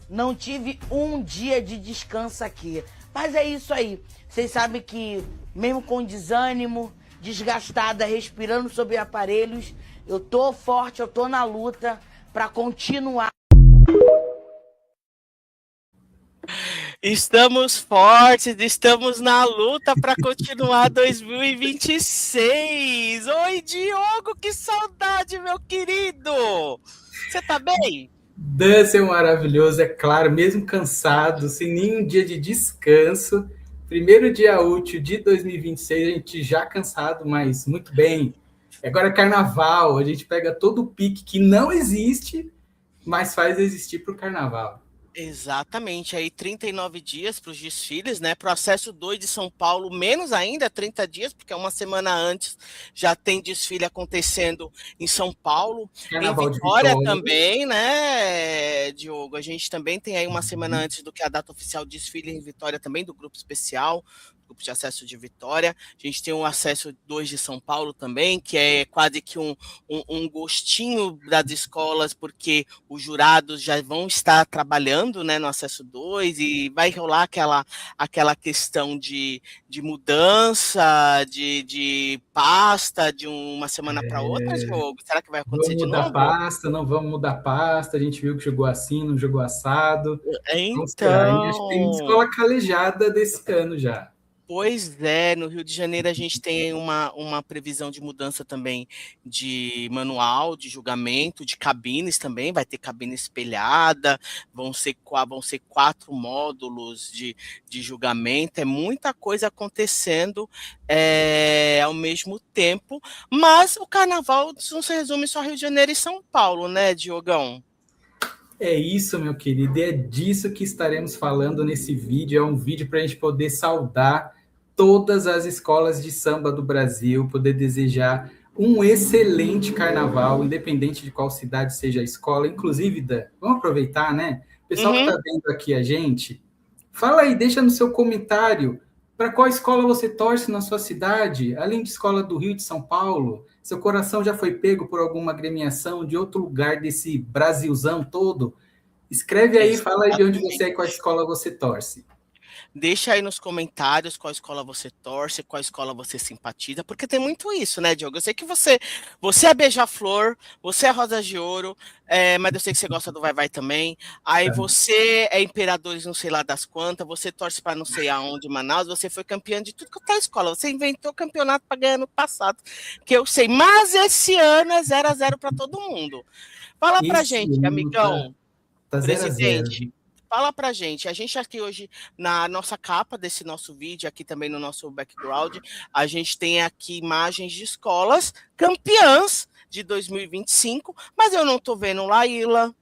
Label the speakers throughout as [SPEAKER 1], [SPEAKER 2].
[SPEAKER 1] Não tive um dia de descanso aqui. Mas é isso aí. Vocês sabem que, mesmo com desânimo, desgastada, respirando sobre aparelhos, eu tô forte, eu tô na luta para continuar.
[SPEAKER 2] Estamos fortes, estamos na luta para continuar 2026. Oi, Diogo, que saudade, meu querido! Você tá bem?
[SPEAKER 3] Dança é maravilhoso, é claro, mesmo cansado, sem nenhum dia de descanso. Primeiro dia útil de 2026, a gente já cansado, mas muito bem. Agora é carnaval, a gente pega todo o pique que não existe, mas faz existir para o carnaval.
[SPEAKER 2] Exatamente, aí 39 dias para os desfiles, né? Processo 2 de São Paulo, menos ainda, 30 dias, porque uma semana antes já tem desfile acontecendo em São Paulo, em
[SPEAKER 3] Carnaval de
[SPEAKER 2] Vitória
[SPEAKER 3] Vitória.
[SPEAKER 2] também, né, Diogo? A gente também tem aí uma semana antes do que a data oficial desfile em Vitória também, do grupo especial, grupo de acesso de Vitória. A gente tem o acesso 2 de São Paulo também, que é quase que um gostinho das escolas, porque os jurados já vão estar trabalhando, né, no acesso 2 e vai rolar aquela questão de mudança, de pasta de uma semana para outra, Diogo? Será que vai acontecer
[SPEAKER 3] Vamos
[SPEAKER 2] de
[SPEAKER 3] mudar
[SPEAKER 2] novo?
[SPEAKER 3] pasta, não vamos mudar pasta, a gente viu que jogou assim, não jogou assado. Vamos esperar, hein? Acho que tem
[SPEAKER 2] Então,
[SPEAKER 3] escola calejada desse ano já.
[SPEAKER 2] pois é, no Rio de Janeiro a gente tem uma previsão de mudança também de manual, de julgamento, de cabines também, vai ter cabine espelhada, vão ser 4 módulos de julgamento, é muita coisa acontecendo ao mesmo tempo, mas o carnaval não se resume só a Rio de Janeiro e São Paulo, né, Diogão?
[SPEAKER 3] É isso, meu querido, e é disso que estaremos falando nesse vídeo. É um vídeo para a gente poder saudar todas as escolas de samba do Brasil, poder desejar um excelente carnaval, independente de qual cidade seja a escola. Inclusive, Dan, vamos aproveitar, né? O pessoal que
[SPEAKER 2] Uhum.
[SPEAKER 3] está vendo aqui a gente, fala aí, deixa no seu comentário para qual escola você torce na sua cidade, além de escola do Rio e de São Paulo. Seu coração já foi pego por alguma agremiação de outro lugar desse Brasilzão todo? Escreve aí, fala aí de onde você é e qual
[SPEAKER 2] Exatamente.
[SPEAKER 3] escola você torce.
[SPEAKER 2] Deixa aí nos comentários qual escola você torce, qual escola você simpatiza, porque tem muito isso, né, Diogo? Eu sei que você é beija-flor, você é rosa de ouro, mas eu sei que você gosta do vai-vai também. Aí você é imperadores não sei lá das quantas, você torce para não sei aonde, Manaus, você foi campeã de tudo que é escola. Você inventou campeonato para ganhar no passado, que eu sei. Mas esse ano é 0-0 para todo mundo. Fala pra
[SPEAKER 3] Esse
[SPEAKER 2] gente,
[SPEAKER 3] ano
[SPEAKER 2] amigão,
[SPEAKER 3] tá 0-0.
[SPEAKER 2] presidente. Fala pra gente. A gente aqui hoje, na nossa capa desse nosso vídeo, aqui também no nosso background, a gente tem aqui imagens de escolas campeãs de 2025, mas eu não tô vendo Laíla,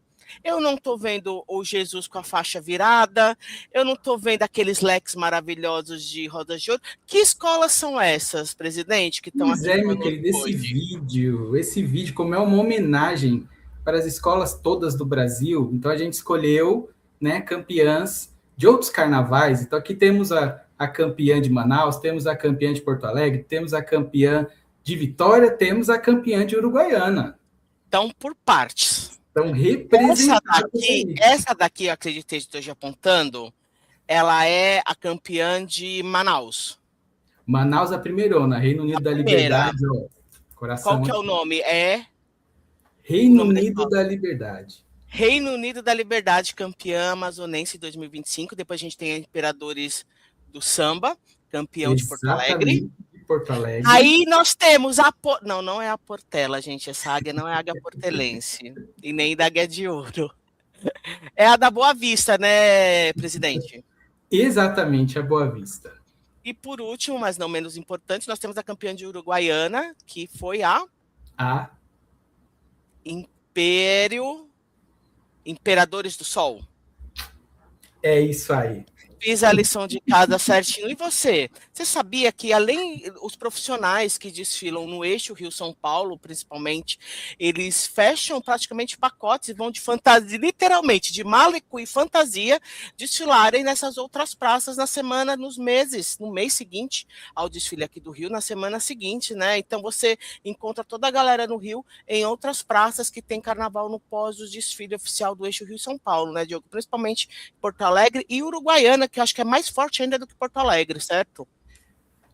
[SPEAKER 2] eu não tô vendo o Jesus com a faixa virada, eu não tô vendo aqueles leques maravilhosos de Roda de Ouro. Que escolas são essas, presidente, que estão
[SPEAKER 3] Pois
[SPEAKER 2] aqui
[SPEAKER 3] é, meu
[SPEAKER 2] conosco
[SPEAKER 3] querido,
[SPEAKER 2] hoje?
[SPEAKER 3] esse vídeo, como é uma homenagem para as escolas todas do Brasil, então a gente escolheu, né, campeãs de outros carnavais. Então aqui temos a campeã de Manaus, temos a campeã de Porto Alegre, temos a campeã de Vitória, temos a campeã de Uruguaiana.
[SPEAKER 2] Então, por partes.
[SPEAKER 3] Estão representadas aí.
[SPEAKER 2] Essa daqui, eu acredito que esteja apontando, ela é a campeã de Manaus.
[SPEAKER 3] Manaus a primeirona, Reino
[SPEAKER 2] A
[SPEAKER 3] Unido da
[SPEAKER 2] primeira.
[SPEAKER 3] Liberdade, ó,
[SPEAKER 2] Qual
[SPEAKER 3] coração
[SPEAKER 2] que é o
[SPEAKER 3] aqui.
[SPEAKER 2] nome? É o
[SPEAKER 3] Reino
[SPEAKER 2] nome da
[SPEAKER 3] Unido
[SPEAKER 2] escola.
[SPEAKER 3] da Liberdade.
[SPEAKER 2] Reino Unido da Liberdade, campeã amazonense 2025. Depois a gente tem a Imperadores do Samba, campeão de Porto Alegre.
[SPEAKER 3] Exatamente, de Porto Alegre.
[SPEAKER 2] Aí nós temos Não, não é a Portela, gente. Essa águia não é a águia portelense. E nem da Águia de Ouro. É a da Boa Vista, né, presidente?
[SPEAKER 3] Exatamente, a Boa Vista.
[SPEAKER 2] E por último, mas não menos importante, nós temos a campeã de Uruguaiana, que foi a
[SPEAKER 3] A
[SPEAKER 2] Império Imperadores do Sol.
[SPEAKER 3] é isso aí.
[SPEAKER 2] fiz a lição de casa certinho. E você? Você sabia que além os profissionais que desfilam no eixo Rio-São Paulo, principalmente, eles fecham praticamente pacotes e vão de fantasia, literalmente, de maleco e fantasia, desfilarem nessas outras praças na semana, nos meses, no mês seguinte ao desfile aqui do Rio, na semana seguinte, né? Então você encontra toda a galera no Rio em outras praças que tem carnaval no pós do desfile oficial do eixo Rio-São Paulo, né, Diogo? Principalmente Porto Alegre e Uruguaiana, que eu acho que é mais forte ainda do que Porto Alegre, certo?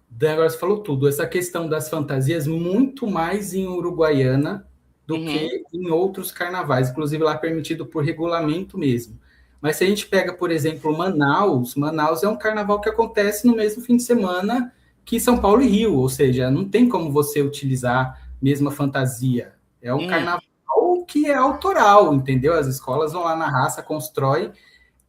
[SPEAKER 3] Dan, agora você falou tudo. Essa questão das fantasias, muito mais em Uruguaiana do que em outros carnavais, inclusive lá permitido por regulamento mesmo. Mas se a gente pega, por exemplo, Manaus, Manaus é um carnaval que acontece no mesmo fim de semana que São Paulo e Rio, ou seja, não tem como você utilizar a mesma fantasia. É um carnaval que é autoral, entendeu? As escolas vão lá na raça, constroem.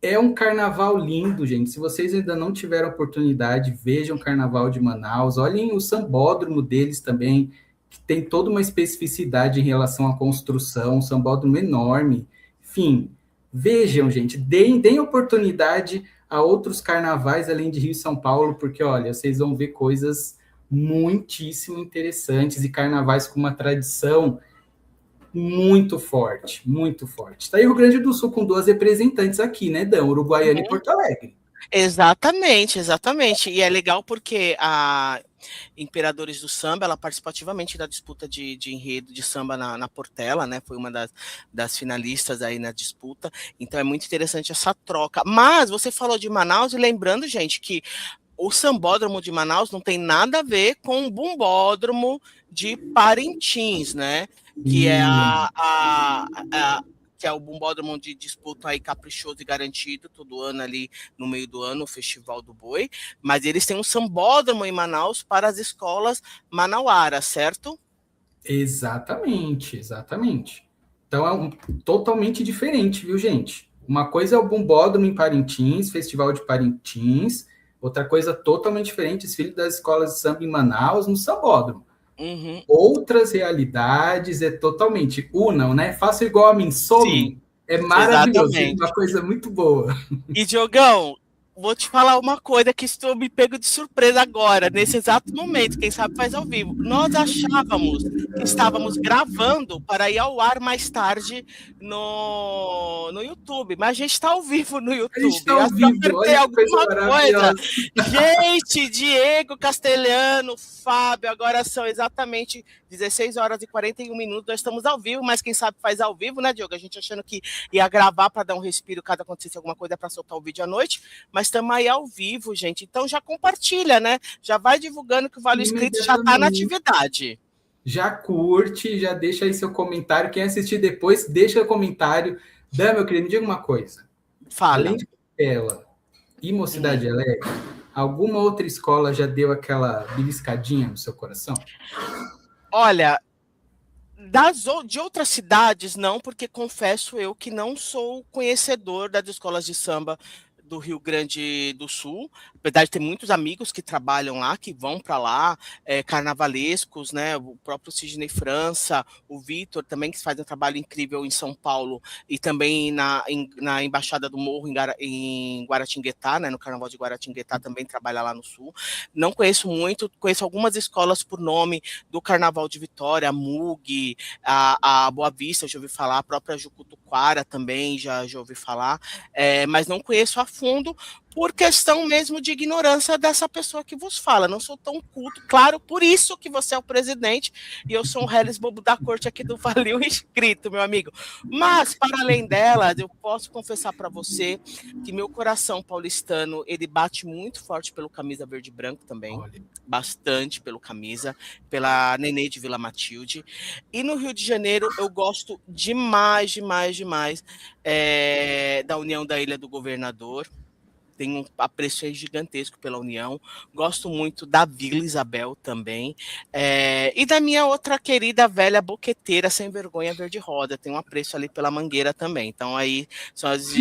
[SPEAKER 3] É um carnaval lindo, gente. Se vocês ainda não tiveram oportunidade, vejam o Carnaval de Manaus. Olhem o sambódromo deles também, que tem toda uma especificidade em relação à construção, um sambódromo enorme. Enfim, vejam, gente. Deem oportunidade a outros carnavais além de Rio e São Paulo, porque, olha, vocês vão ver coisas muitíssimo interessantes e carnavais com uma tradição muito forte, muito forte. Está aí o Rio Grande do Sul com 2 representantes aqui, né, Dan? Uruguaiana e Porto Alegre.
[SPEAKER 2] Exatamente, exatamente. E é legal porque a Imperadores do Samba, ela participa ativamente da disputa de enredo de samba na Portela, né? Foi uma das finalistas aí na disputa. Então é muito interessante essa troca. Mas você falou de Manaus, e lembrando, gente, que o sambódromo de Manaus não tem nada a ver com o bumbódromo de Parintins, né? Que é que é o bumbódromo de disputa aí caprichoso e garantido, todo ano ali no meio do ano, o Festival do Boi, mas eles têm um sambódromo em Manaus para as escolas manauaras, certo?
[SPEAKER 3] Exatamente, exatamente. Então é totalmente diferente, viu, gente? Uma coisa é o bumbódromo em Parintins, Festival de Parintins, outra coisa totalmente diferente, desfile das escolas de samba em Manaus, no sambódromo. Outras realidades é totalmente unam, né? Faça igual a mim, somem. É maravilhoso, é uma coisa muito boa.
[SPEAKER 2] E Diogão, vou te falar uma coisa que estou me pego de surpresa agora, nesse exato momento, quem sabe faz ao vivo. Nós achávamos que estávamos gravando para ir ao ar mais tarde no YouTube, mas a gente está ao vivo no YouTube.
[SPEAKER 3] A gente está ao vivo, olha que coisa maravilhosa.
[SPEAKER 2] Gente, Diego Castelhano, Fábio, agora são exatamente 16 horas e 41 minutos, nós estamos ao vivo, mas quem sabe faz ao vivo, né, Diogo? A gente achando que ia gravar para dar um respiro caso acontecesse alguma coisa para soltar o vídeo à noite, mas estamos aí ao vivo, gente. Então já compartilha, né? Já vai divulgando que o Vale Inscrito já está na atividade.
[SPEAKER 3] Já curte, já deixa aí seu comentário. Quem assistir depois, deixa o comentário. Dan, meu querido, me diga uma coisa.
[SPEAKER 2] Fala.
[SPEAKER 3] Além de Portela e Mocidade Alegre, alguma outra escola já deu aquela beliscadinha no seu coração?
[SPEAKER 2] Olha, de outras cidades, não, porque confesso eu que não sou conhecedor das escolas de samba do Rio Grande do Sul, apesar de ter muitos amigos que trabalham lá, que vão para lá, carnavalescos, né? O próprio Sidney França, o Vitor também, que faz um trabalho incrível em São Paulo e também na Embaixada do Morro em Guaratinguetá, né? No Carnaval de Guaratinguetá também trabalha lá no Sul. Não conheço muito, conheço algumas escolas por nome do Carnaval de Vitória, a MUG, a Boa Vista, já ouvi falar, a própria Jucutuquara também já ouvi falar, mas não conheço a fundo, por questão mesmo de ignorância dessa pessoa que vos fala. Não sou tão culto, claro, por isso que você é o presidente e eu sou um reles bobo da corte aqui do Vale Inscrito, meu amigo. Mas, para além dela, eu posso confessar para você que meu coração paulistano, ele bate muito forte pelo camisa verde e branco também, bastante pelo camisa, pela Nenê de Vila Matilde. E no Rio de Janeiro, eu gosto demais da União da Ilha do Governador. Tenho um apreço gigantesco pela União, gosto muito da Vila Isabel também, e da minha outra querida velha boqueteira sem vergonha verde roda, tenho um apreço ali pela Mangueira também, então aí,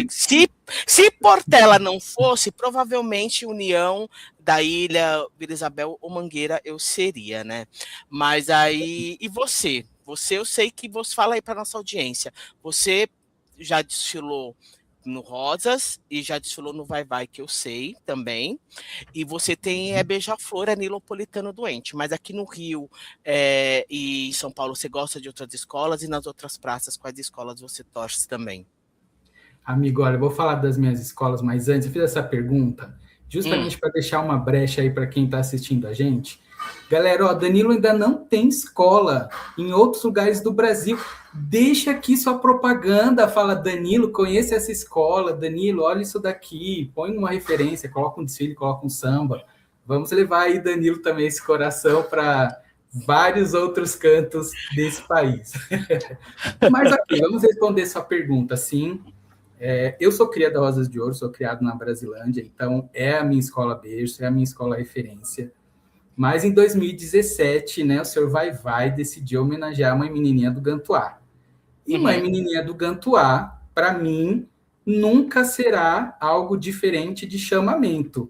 [SPEAKER 2] se Portela não fosse, provavelmente União da Ilha, Vila Isabel ou Mangueira eu seria, né, mas aí, e você eu sei que você fala aí para nossa audiência, você já desfilou no Rosas e já desfilou no Vai Vai, que eu sei também. E você tem Beija-Flor, Nilopolitano doente. Mas aqui no Rio e em São Paulo, você gosta de outras escolas? E nas outras praças, quais escolas você torce também?
[SPEAKER 3] Amigo, olha, eu vou falar das minhas escolas, mas antes eu fiz essa pergunta justamente para deixar uma brecha aí para quem está assistindo a gente. Galera, ó, Danilo ainda não tem escola em outros lugares do Brasil. Deixa aqui sua propaganda, fala, Danilo, conheça essa escola, Danilo, olha isso daqui, põe uma referência, coloca um desfile, coloca um samba. Vamos levar aí, Danilo, também esse coração para vários outros cantos desse país. Mas aqui, vamos responder sua pergunta, sim. Eu sou cria da Rosas de Ouro, sou criado na Brasilândia, então é a minha escola berço, é a minha escola referência. Mas em 2017, né, o senhor Vai decidiu homenagear a Mãe Menininha do Gantuá. E Mãe Menininha do Gantuá, para mim, nunca será algo diferente de chamamento.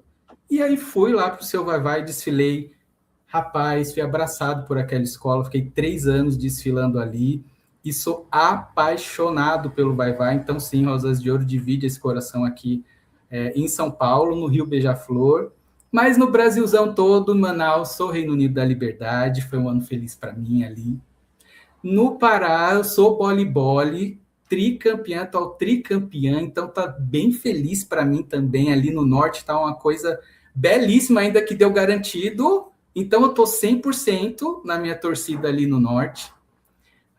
[SPEAKER 3] E aí fui lá para o seu Vai, desfilei. Rapaz, fui abraçado por aquela escola, fiquei 3 anos desfilando ali e sou apaixonado pelo Vai. Então, sim, Rosas de Ouro divide esse coração aqui em São Paulo, no Rio Beija-Flor, mas no Brasilzão todo, Manaus, sou Reino Unido da Liberdade, foi um ano feliz para mim ali. No Pará, eu sou boli-boli, tricampeã, atual tricampeã, então tá bem feliz para mim também. Ali no Norte tá uma coisa belíssima, ainda que deu garantido, então eu tô 100% na minha torcida ali no Norte.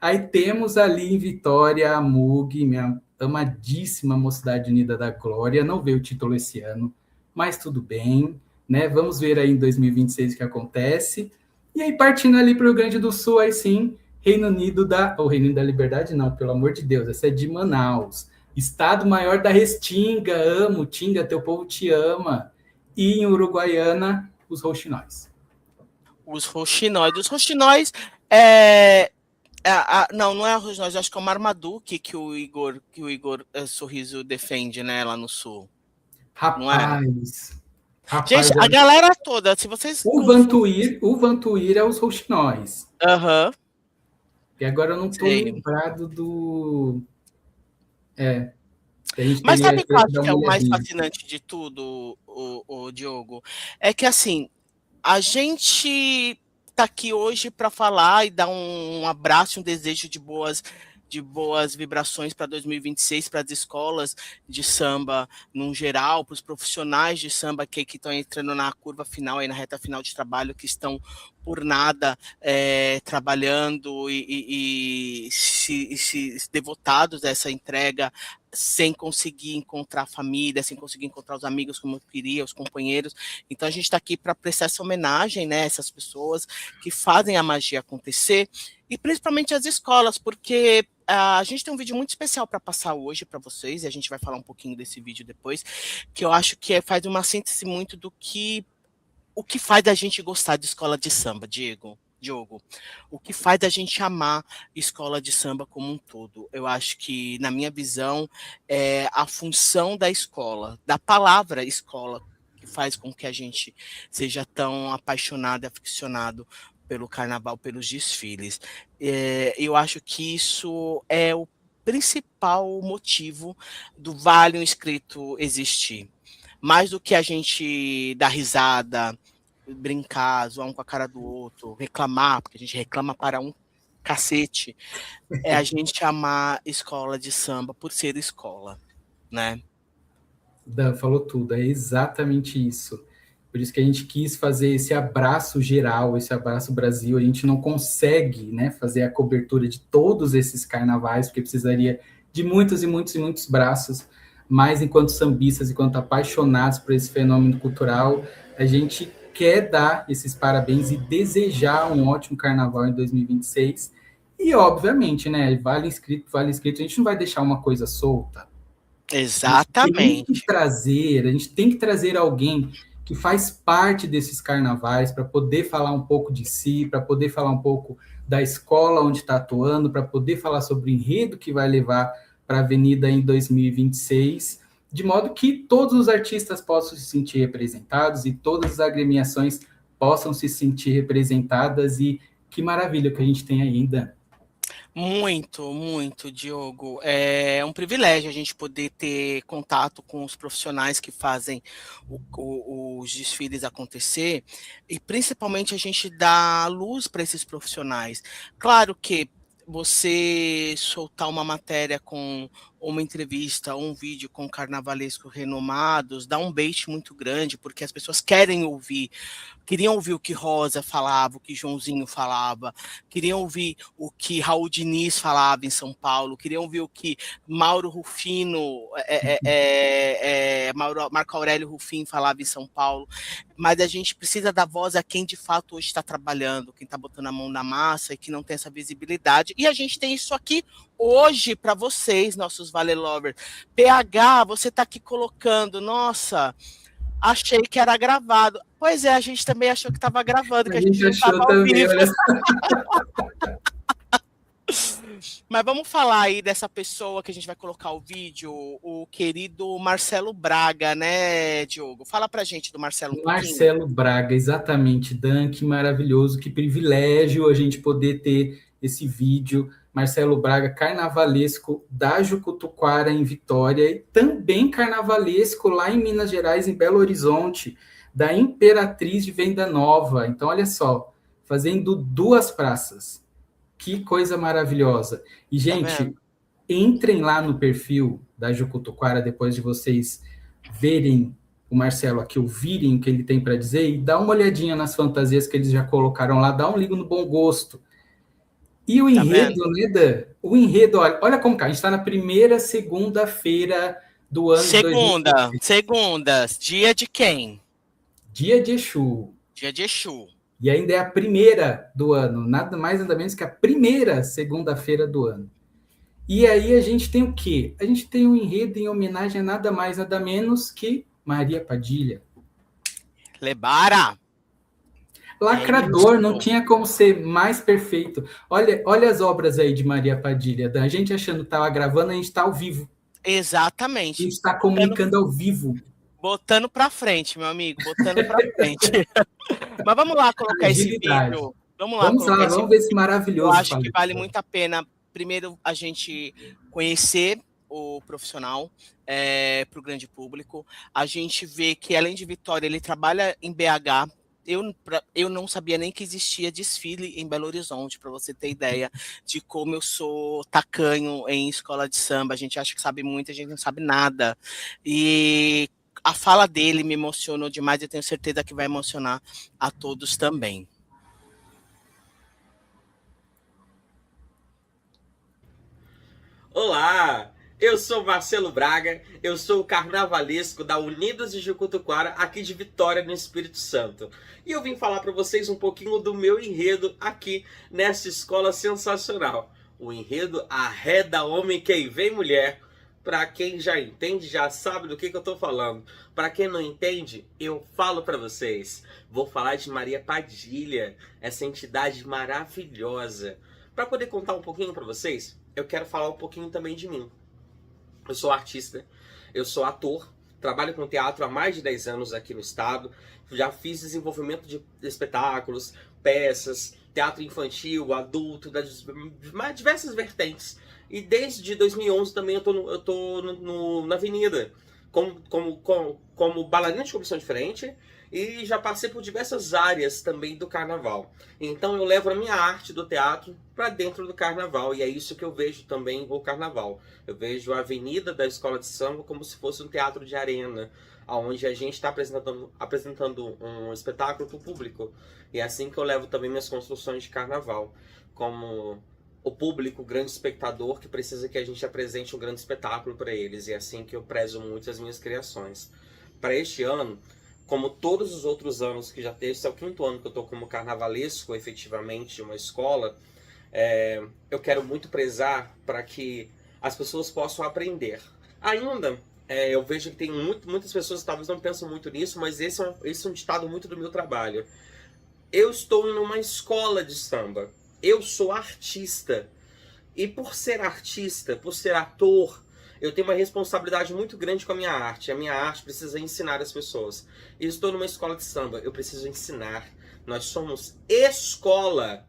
[SPEAKER 3] Aí temos ali em Vitória a MUG, minha amadíssima Mocidade Unida da Glória, não veio o título esse ano, mas tudo bem, né? Vamos ver aí em 2026 o que acontece. E aí partindo ali para o Rio Grande do Sul, aí sim, Reino Unido da Liberdade, não, pelo amor de Deus, essa é de Manaus. Estado maior da Restinga, amo, Tinga, teu povo te ama. E em Uruguaiana, os Rouxinóis.
[SPEAKER 2] Os Rouxinóis. Os Rouxinóis não é a Rouxinóis, acho que é o Marmaduke que o Igor Sorriso defende, né, lá no Sul.
[SPEAKER 3] Rapaz,
[SPEAKER 2] gente, a galera toda, se vocês...
[SPEAKER 3] O Vantuir é os Rouxinóis.
[SPEAKER 2] Aham.
[SPEAKER 3] E agora eu não estou lembrado do...
[SPEAKER 2] Mas sabe o que eu acho que é o mais fascinante de tudo, o Diogo? É que, assim, a gente tá aqui hoje para falar e dar um abraço, um desejo de boas vibrações para 2026, para as escolas de samba no geral, para os profissionais de samba que estão entrando na curva final, aí na reta final de trabalho, que estão por nada trabalhando e se devotados a essa entrega, sem conseguir encontrar a família, sem conseguir encontrar os amigos como eu queria, os companheiros. Então a gente está aqui para prestar essa homenagem, né, a essas pessoas que fazem a magia acontecer, e principalmente as escolas, porque a gente tem um vídeo muito especial para passar hoje para vocês, e a gente vai falar um pouquinho desse vídeo depois, que eu acho que faz uma síntese muito do que o que faz a gente gostar de escola de samba, Diogo. O que faz a gente amar escola de samba como um todo. Eu acho que, na minha visão, é a função da escola, da palavra escola, que faz com que a gente seja tão apaixonado e aficionado pelo carnaval, pelos desfiles. Eu acho que isso é o principal motivo do Vale um Inscrito existir. Mais do que a gente dar risada, brincar, zoar um com a cara do outro, reclamar, porque a gente reclama para um cacete, é a gente amar escola de samba por ser escola, né?
[SPEAKER 3] Dan, falou tudo, é exatamente isso. Por isso que a gente quis fazer esse abraço geral, esse abraço Brasil. A gente não consegue, né, fazer a cobertura de todos esses carnavais, porque precisaria de muitos e muitos e muitos braços, mas enquanto sambistas, enquanto apaixonados por esse fenômeno cultural, a gente quer dar esses parabéns e desejar um ótimo carnaval em 2026. E, obviamente, né, vale inscrito, a gente não vai deixar uma coisa solta.
[SPEAKER 2] Exatamente.
[SPEAKER 3] A gente tem que trazer alguém que faz parte desses carnavais para poder falar um pouco de si, para poder falar um pouco da escola onde está atuando, para poder falar sobre o enredo que vai levar para a Avenida em 2026, de modo que todos os artistas possam se sentir representados e todas as agremiações possam se sentir representadas, e que maravilha que a gente tem ainda.
[SPEAKER 2] Muito, muito, Diogo. É um privilégio a gente poder ter contato com os profissionais que fazem os desfiles acontecer e principalmente a gente dar luz para esses profissionais. Claro que você soltar uma matéria com uma entrevista ou um vídeo com carnavalescos renomados dá um bait muito grande, porque as pessoas queriam ouvir o que Rosa falava, o que Joãozinho falava, queriam ouvir o que Raul Diniz falava em São Paulo, queriam ouvir o que Mauro Rufino, Marco Aurélio Rufim falava em São Paulo, mas a gente precisa dar voz a quem de fato hoje está trabalhando, quem está botando a mão na massa e que não tem essa visibilidade, e a gente tem isso aqui hoje para vocês, nossos Vale Lovers. PH, você está aqui colocando, nossa, achei que era gravado. Pois é, a gente também achou que estava gravando, que a gente não estava ao vivo. Olha... Mas vamos falar aí dessa pessoa que a gente vai colocar o vídeo, o querido Marcelo Braga, né, Diogo? Fala pra gente do Marcelo.
[SPEAKER 3] Marcelo Braga, exatamente, Dan, que maravilhoso, que privilégio a gente poder ter esse vídeo. Marcelo Braga, carnavalesco da Jucutuquara, em Vitória, e também carnavalesco lá em Minas Gerais, em Belo Horizonte, da Imperatriz de Venda Nova. Então, olha só, fazendo 2 praças. Que coisa maravilhosa. E, gente, entrem lá no perfil da Jucutuquara, depois de vocês verem o Marcelo aqui, ouvirem o que ele tem para dizer, e dá uma olhadinha nas fantasias que eles já colocaram lá, dá um ligo no bom gosto. E o enredo, né, Dan? O enredo, olha como cá, a gente está na primeira segunda-feira do ano de 2020.
[SPEAKER 2] Segunda, dia de quem?
[SPEAKER 3] Dia de Exu.
[SPEAKER 2] Dia de Exu.
[SPEAKER 3] E ainda é a primeira do ano, nada mais nada menos que a primeira segunda-feira do ano. E aí a gente tem o quê? A gente tem um enredo em homenagem a nada mais, nada menos que Maria Padilha.
[SPEAKER 2] Lebara!
[SPEAKER 3] Lacrador, não tinha como ser mais perfeito. Olha as obras aí de Maria Padilha. A gente achando que estava gravando, a gente está ao vivo.
[SPEAKER 2] Exatamente.
[SPEAKER 3] A gente está comunicando ao vivo.
[SPEAKER 2] Botando para frente, meu amigo, botando para frente. Mas vamos lá colocar esse vídeo.
[SPEAKER 3] Vamos lá, vamos ver esse maravilhoso.
[SPEAKER 2] Eu acho que vale muito a pena, primeiro, a gente conhecer o profissional para o grande público. A gente vê que, além de Vitória, ele trabalha em BH. Eu não sabia nem que existia desfile em Belo Horizonte, para você ter ideia de como eu sou tacanho em escola de samba. A gente acha que sabe muito, a gente não sabe nada. E a fala dele me emocionou demais, eu tenho certeza que vai emocionar a todos também.
[SPEAKER 4] Olá, eu sou Marcelo Braga, eu sou o carnavalesco da Unidos de Jucutuquara, aqui de Vitória, no Espírito Santo. E eu vim falar para vocês um pouquinho do meu enredo aqui nessa escola sensacional. O enredo Arreda Homem Quem Vem Mulher. Para quem já entende, já sabe do que eu estou falando. Para quem não entende, eu falo para vocês. Vou falar de Maria Padilha, essa entidade maravilhosa. Para poder contar um pouquinho para vocês, eu quero falar um pouquinho também de mim. Eu sou artista, eu sou ator, trabalho com teatro há mais de 10 anos aqui no estado. Já fiz desenvolvimento de espetáculos, peças, teatro infantil, adulto, das mais diversas vertentes. E desde 2011 também eu tô na avenida, como bailarina de comissão diferente, e já passei por diversas áreas também do carnaval. Então eu levo a minha arte do teatro para dentro do carnaval, e é isso que eu vejo também o carnaval. Eu vejo a avenida da escola de samba como se fosse um teatro de arena, onde a gente está apresentando um espetáculo para o público. E é assim que eu levo também minhas construções de carnaval, como o público, o grande espectador, que precisa que a gente apresente um grande espetáculo para eles. E é assim que eu prezo muito as minhas criações. Para este ano, como todos os outros anos que já teve, esse é o 5º ano que eu estou como carnavalesco, efetivamente, de uma escola, eu quero muito prezar para que as pessoas possam aprender. Ainda, eu vejo que tem muitas pessoas que talvez não pensam muito nisso, mas esse é um ditado muito do meu trabalho. Eu estou em uma escola de samba. Eu sou artista. E por ser artista, por ser ator, eu tenho uma responsabilidade muito grande com a minha arte. A minha arte precisa ensinar as pessoas. Eu estou numa escola de samba, eu preciso ensinar. Nós somos escola.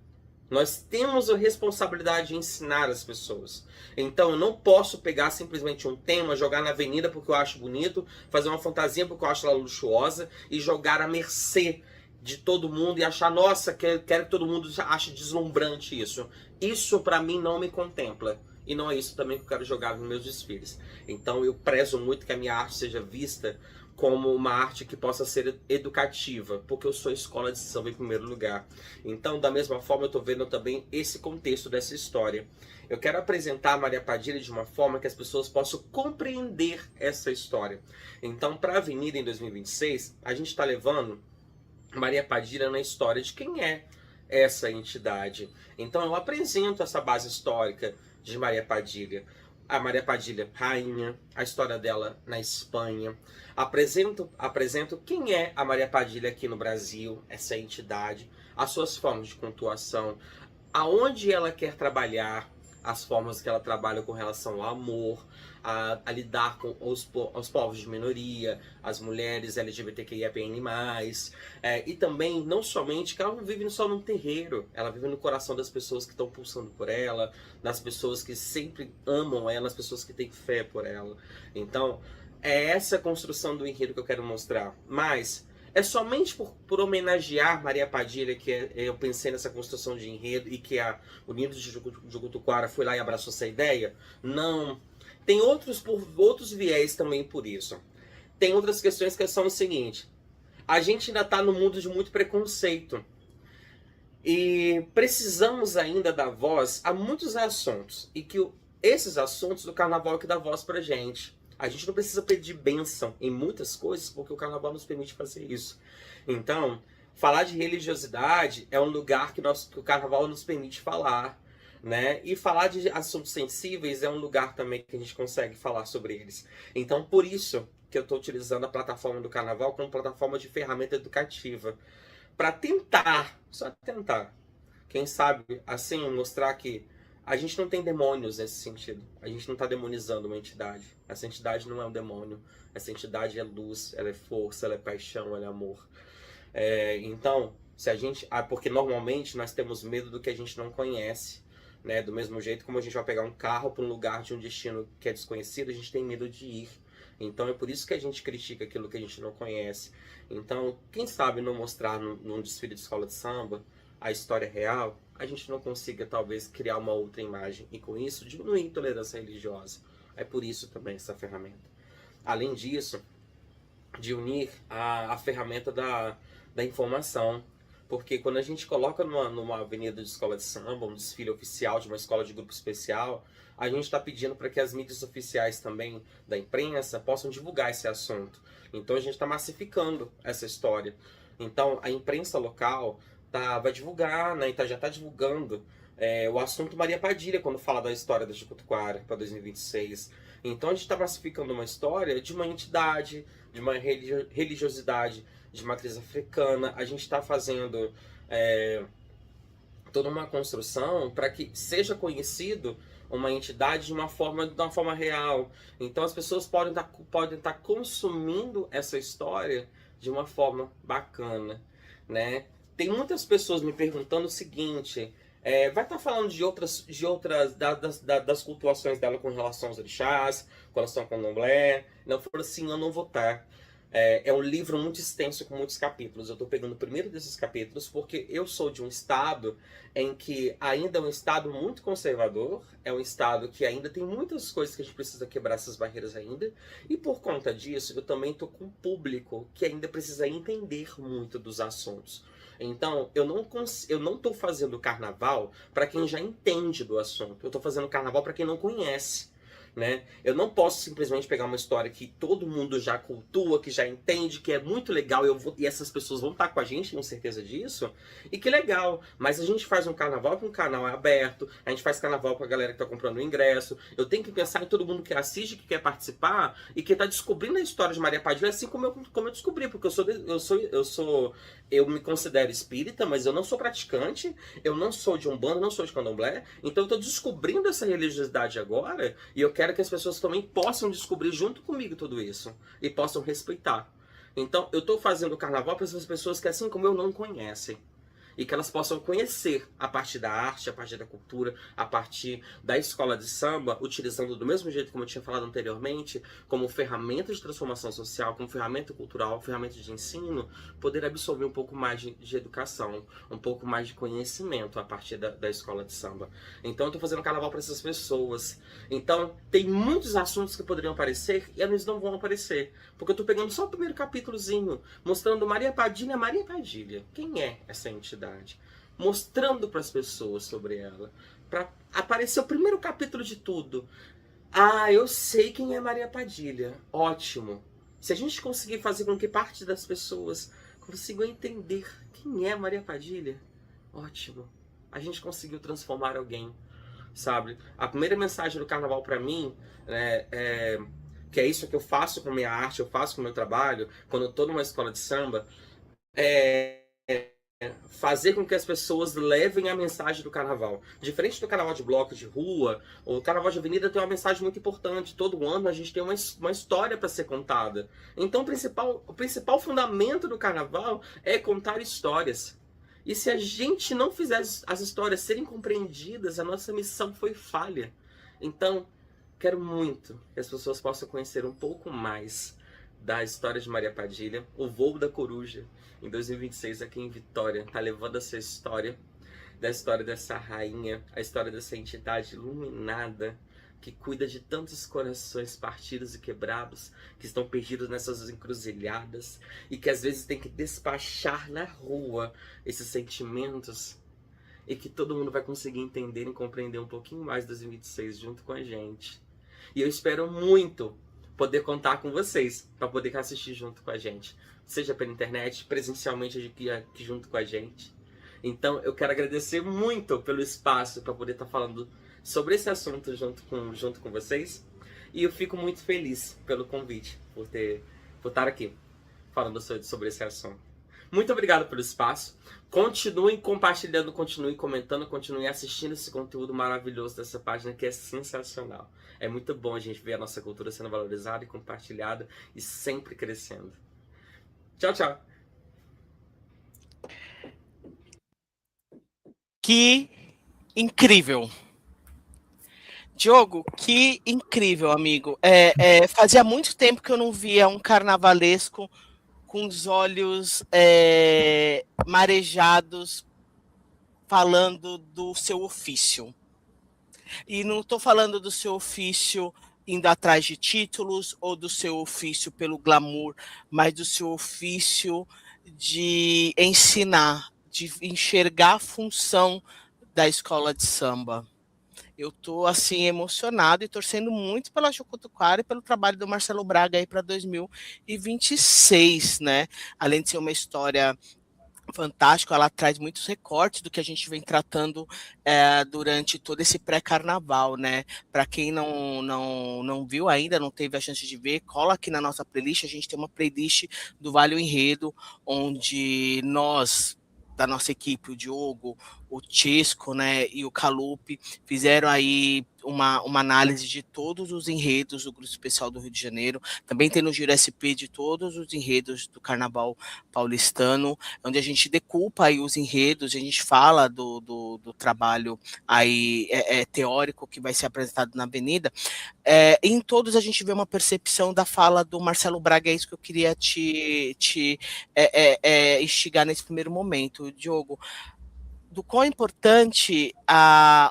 [SPEAKER 4] Nós temos a responsabilidade de ensinar as pessoas. Então eu não posso pegar simplesmente um tema, jogar na avenida porque eu acho bonito, fazer uma fantasia porque eu acho ela luxuosa e jogar à mercê de todo mundo e achar, nossa, quero que todo mundo ache deslumbrante isso. Isso para mim não me contempla. E não é isso também que eu quero jogar nos meus desfiles. Então eu prezo muito que a minha arte seja vista como uma arte que possa ser educativa, porque eu sou escola de samba em primeiro lugar. Então, da mesma forma, eu estou vendo também esse contexto dessa história. Eu quero apresentar a Maria Padilha de uma forma que as pessoas possam compreender essa história. Então, para a Avenida em 2026, a gente está levando Maria Padilha na história de quem é essa entidade. Então, eu apresento essa base histórica de Maria Padilha. A Maria Padilha, rainha, a história dela na Espanha. Apresento quem é a Maria Padilha aqui no Brasil, essa entidade, as suas formas de pontuação, aonde ela quer trabalhar, as formas que ela trabalha com relação ao amor, a lidar com os povos de minoria, as mulheres LGBTQIAPN+, e também, não somente, que ela não vive só num terreiro, ela vive no coração das pessoas que estão pulsando por ela, das pessoas que sempre amam ela, das pessoas que têm fé por ela. Então, é essa construção do enredo que eu quero mostrar. Mas é somente por homenagear Maria Padilha que eu pensei nessa construção de enredo e que a Unidos de Jucutuquara foi lá e abraçou essa ideia? Não. Tem outros viés também por isso. Tem outras questões que são o seguinte. A gente ainda está no mundo de muito preconceito. E precisamos ainda dar voz a muitos assuntos. E que esses assuntos do carnaval é que dá voz pra gente. A gente não precisa pedir bênção em muitas coisas, porque o carnaval nos permite fazer isso. Então, falar de religiosidade é um lugar que o carnaval nos permite falar, né? E falar de assuntos sensíveis é um lugar também que a gente consegue falar sobre eles. Então, por isso que eu estou utilizando a plataforma do carnaval como plataforma de ferramenta educativa. Para tentar, só tentar, quem sabe, assim, mostrar que a gente não tem demônios nesse sentido. A gente não está demonizando uma entidade. Essa entidade não é um demônio. Essa entidade é luz, ela é força, ela é paixão, ela é amor. Então, se a gente... porque normalmente nós temos medo do que a gente não conhece. Né? Do mesmo jeito como a gente vai pegar um carro para um lugar de um destino que é desconhecido, a gente tem medo de ir. Então é por isso que a gente critica aquilo que a gente não conhece. Então, quem sabe não mostrar num desfile de escola de samba a história real, a gente não consiga talvez criar uma outra imagem e com isso diminuir a intolerância religiosa. É por isso também essa ferramenta. Além disso, de unir a ferramenta da informação. Porque quando a gente coloca numa avenida de escola de samba, um desfile oficial de uma escola de grupo especial, a gente está pedindo para que as mídias oficiais também da imprensa possam divulgar esse assunto. Então a gente está massificando essa história. Então a imprensa local vai divulgar, né? Então já está divulgando o assunto Maria Padilha quando fala da história da Jucutuquara para 2026. Então a gente está massificando uma história de uma entidade, de uma religiosidade de matriz africana. A gente está fazendo toda uma construção para que seja conhecido uma entidade de uma forma real. Então as pessoas podem estar consumindo essa história de uma forma bacana, né? Tem muitas pessoas me perguntando o seguinte: vai estar falando das cultuações dela com relação aos orixás, com relação ao candomblé? Não, eu falo assim, eu não vou estar. É um livro muito extenso com muitos capítulos. Eu estou pegando o primeiro desses capítulos porque eu sou de um estado em que ainda é um estado muito conservador, é um estado que ainda tem muitas coisas que a gente precisa quebrar essas barreiras ainda, e por conta disso eu também estou com um público que ainda precisa entender muito dos assuntos. Então, eu não estou fazendo carnaval para quem já entende do assunto. Eu estou fazendo carnaval para quem não conhece, né? Eu não posso simplesmente pegar uma história que todo mundo já cultua, que já entende, que é muito legal, e essas pessoas vão estar com a gente, tenho certeza disso, e que legal. Mas a gente faz um carnaval que o canal é aberto, a gente faz carnaval com a galera que está comprando o ingresso. Eu tenho que pensar em todo mundo que assiste, que quer participar e que está descobrindo a história de Maria Padilha, assim como eu descobri, porque eu me considero espírita, mas eu não sou praticante, eu não sou de umbanda, não sou de candomblé, então eu estou descobrindo essa religiosidade agora, e eu quero que as pessoas também possam descobrir junto comigo tudo isso, e possam respeitar. Então eu estou fazendo o carnaval para essas pessoas que, assim como eu, não conhecem. e que elas possam conhecer a partir da arte, a partir da cultura, a partir da escola de samba, utilizando do mesmo jeito como eu tinha falado anteriormente, como ferramenta de transformação social, como ferramenta cultural, ferramenta de ensino, poder absorver um pouco mais de educação, um pouco mais de conhecimento a partir da escola de samba. Então eu estou fazendo carnaval para essas pessoas. Então tem muitos assuntos que poderiam aparecer e eles não vão aparecer, porque eu estou pegando só o primeiro capítulozinho, mostrando Maria Padilha. Maria Padilha, quem é essa entidade? Mostrando para as pessoas sobre ela, para aparecer o primeiro capítulo de tudo. Ah, eu sei quem é Maria Padilha. Ótimo. Se a gente conseguir fazer com que parte das pessoas consigam entender quem é Maria Padilha, ótimo. A gente conseguiu transformar alguém, sabe? A primeira mensagem do carnaval para mim, que é isso que eu faço com minha arte, eu faço com meu trabalho, quando eu tô numa escola de samba, fazer com que as pessoas levem a mensagem do carnaval. Diferente do carnaval de bloco, de rua, o carnaval de avenida tem uma mensagem muito importante. Todo ano a gente tem uma história para ser contada. Então o principal fundamento do carnaval é contar histórias. E se a gente não fizer as histórias serem compreendidas, a nossa missão foi falha. Então, quero muito que as pessoas possam conhecer um pouco mais da história de Maria Padilha. O Voo da Coruja, em 2026, aqui em Vitória, tá levando essa história, da história dessa rainha, a história dessa entidade iluminada, que cuida de tantos corações partidos e quebrados, que estão perdidos nessas encruzilhadas, e que às vezes tem que despachar na rua esses sentimentos, e que todo mundo vai conseguir entender e compreender um pouquinho mais 2026 junto com a gente. E eu espero muito poder contar com vocês, para poder assistir junto com a gente, seja pela internet, presencialmente aqui junto com a gente. Então eu quero agradecer muito pelo espaço para poder estar falando sobre esse assunto junto com vocês, e eu fico muito feliz pelo convite, por estar aqui falando sobre esse assunto. Muito obrigado pelo espaço. Continuem compartilhando, continuem comentando, continuem assistindo esse conteúdo maravilhoso dessa página, que é sensacional. É muito bom a gente ver a nossa cultura sendo valorizada e compartilhada e sempre crescendo. Tchau, tchau.
[SPEAKER 2] Que incrível! Diogo, que incrível, amigo. Fazia muito tempo que eu não via um carnavalesco com os olhos marejados, falando do seu ofício. E não estou falando do seu ofício indo atrás de títulos ou do seu ofício pelo glamour, mas do seu ofício de ensinar, de enxergar a função da escola de samba. Eu estou assim emocionado e torcendo muito pela Jucutuquara e pelo trabalho do Marcelo Braga aí para 2026, né? Além de ser uma história fantástica, ela traz muitos recortes do que a gente vem tratando durante todo esse pré-carnaval, né? Para quem não viu ainda, não teve a chance de ver, cola aqui na nossa playlist. A gente tem uma playlist do Vale o Enredo, onde nós, da nossa equipe, o Diogo, o Chesco, né, e o Calupe, fizeram aí uma análise de todos os enredos do Grupo Especial do Rio de Janeiro. Também tem no Giro SP de todos os enredos do Carnaval paulistano, onde a gente decupa aí os enredos, a gente fala do trabalho aí teórico que vai ser apresentado na Avenida. Em todos a gente vê uma percepção da fala do Marcelo Braga, é isso que eu queria te instigar nesse primeiro momento, Diogo, do quão importante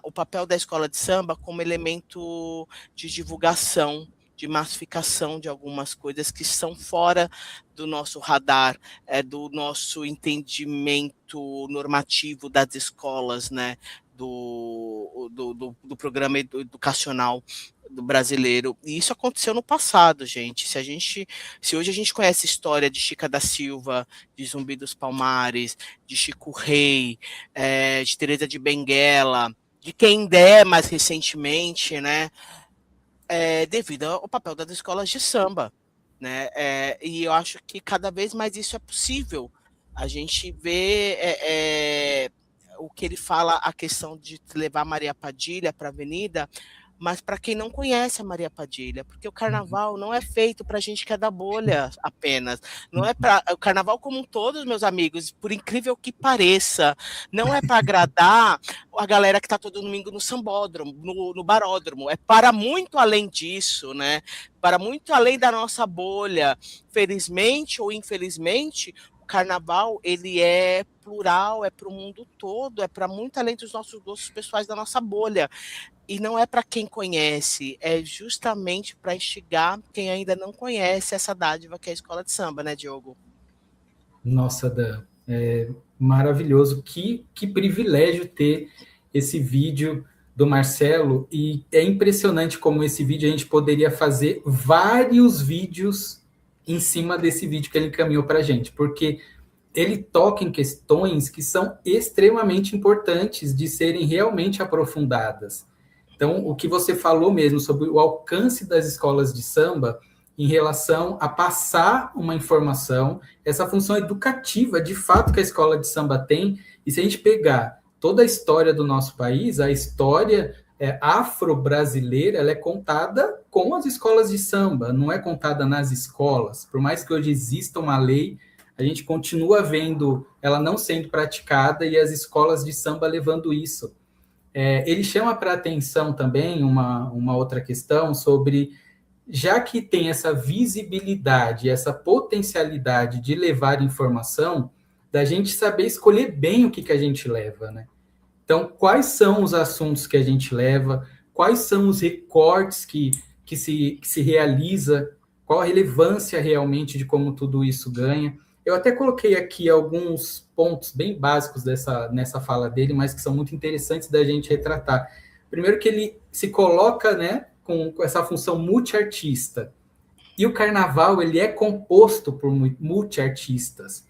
[SPEAKER 2] o papel da escola de samba como elemento de divulgação, de massificação de algumas coisas que estão fora do nosso radar, do nosso entendimento normativo das escolas, né, do programa educacional do brasileiro. E isso aconteceu no passado, gente. Se hoje a gente conhece a história de Chica da Silva, de Zumbi dos Palmares, de Chico Rei, de Teresa de Benguela, de Quendé mais recentemente, né, devido ao papel das escolas de samba, né, e eu acho que cada vez mais isso é possível. A gente vê o que ele fala, a questão de levar Maria Padilha para a Avenida, mas para quem não conhece a Maria Padilha, porque o carnaval não é feito para gente que é da bolha apenas, não é para o carnaval como um todo, meus amigos, por incrível que pareça, não é para agradar a galera que está todo domingo no sambódromo, no baródromo, é para muito além disso, né? Para muito além da nossa bolha. Felizmente ou infelizmente, o carnaval ele é plural, é para o mundo todo, é para muito além dos nossos gostos pessoais da nossa bolha. E não é para quem conhece, é justamente para instigar quem ainda não conhece essa dádiva que é a escola de samba, né, Diogo?
[SPEAKER 3] Nossa, Dan, maravilhoso. Que privilégio ter esse vídeo do Marcelo. E é impressionante como esse vídeo a gente poderia fazer vários vídeos em cima desse vídeo que ele encaminhou para a gente, porque ele toca em questões que são extremamente importantes de serem realmente aprofundadas. Então, o que você falou mesmo sobre o alcance das escolas de samba em relação a passar uma informação, essa função educativa, de fato, que a escola de samba tem, e se a gente pegar toda a história do nosso país, a história afro-brasileira, ela é contada com as escolas de samba, não é contada nas escolas. Por mais que hoje exista uma lei, a gente continua vendo ela não sendo praticada e as escolas de samba levando isso. Ele chama para atenção também uma outra questão sobre, já que tem essa visibilidade, essa potencialidade de levar informação, da gente saber escolher bem o que a gente leva, né? Então, quais são os assuntos que a gente leva, quais são os recortes que se realiza, qual a relevância realmente de como tudo isso ganha. Eu até coloquei aqui alguns pontos bem básicos nessa fala dele, mas que são muito interessantes da gente retratar. Primeiro que ele se coloca, né, com essa função multiartista. E o carnaval, ele é composto por multiartistas.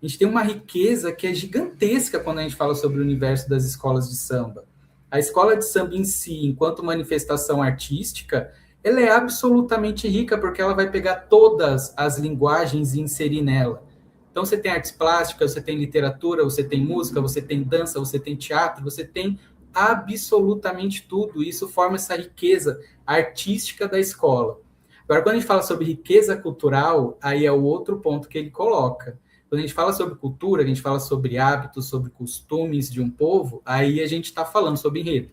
[SPEAKER 3] A gente tem uma riqueza que é gigantesca quando a gente fala sobre o universo das escolas de samba. A escola de samba em si, enquanto manifestação artística, ela é absolutamente rica, porque ela vai pegar todas as linguagens e inserir nela. Então, você tem artes plásticas, você tem literatura, você tem música, você tem dança, você tem teatro, você tem absolutamente tudo. Isso forma essa riqueza artística da escola. Agora, quando a gente fala sobre riqueza cultural, aí é o outro ponto que ele coloca. Quando a gente fala sobre cultura, a gente fala sobre hábitos, sobre costumes de um povo, aí a gente está falando sobre enredo.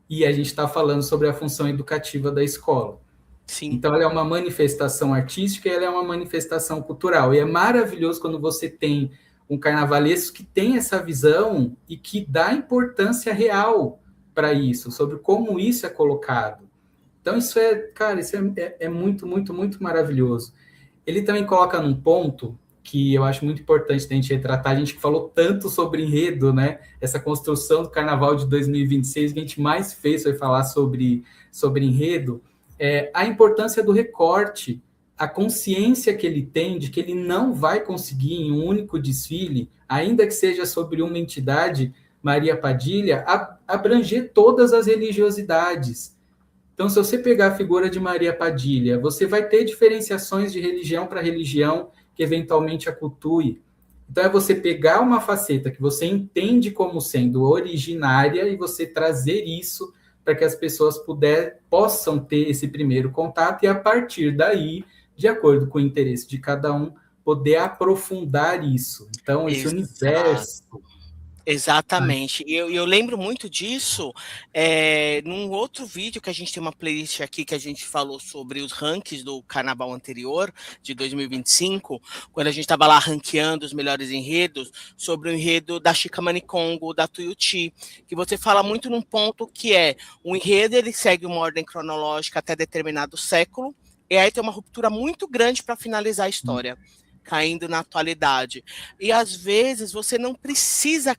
[SPEAKER 3] E a gente está falando sobre a função educativa da escola. Sim. Então, ela é uma manifestação artística e ela é uma manifestação cultural. E é maravilhoso quando você tem um carnavalesco que tem essa visão e que dá importância real para isso, sobre como isso é colocado. Então, isso é muito, muito, muito maravilhoso. Ele também coloca num ponto que eu acho muito importante da gente retratar. A gente falou tanto sobre enredo, né? Essa construção do Carnaval de 2026, que a gente mais fez foi falar sobre enredo. A importância do recorte, a consciência que ele tem de que ele não vai conseguir, em um único desfile, ainda que seja sobre uma entidade, Maria Padilha, abranger todas as religiosidades. Então, se você pegar a figura de Maria Padilha, você vai ter diferenciações de religião para religião que eventualmente a cultue. Então, é você pegar uma faceta que você entende como sendo originária e você trazer isso para que as pessoas possam ter esse primeiro contato e, a partir daí, de acordo com o interesse de cada um, poder aprofundar isso. Então, esse universo...
[SPEAKER 2] Exatamente. Eu lembro muito disso num outro vídeo que a gente tem uma playlist aqui que a gente falou sobre os rankings do carnaval anterior, de 2025, quando a gente estava lá ranqueando os melhores enredos, sobre o enredo da Chica Manicongo, da Tuiuti, que você fala muito num ponto que o enredo ele segue uma ordem cronológica até determinado século, e aí tem uma ruptura muito grande para finalizar a história. Caindo na atualidade. E, às vezes, você não precisa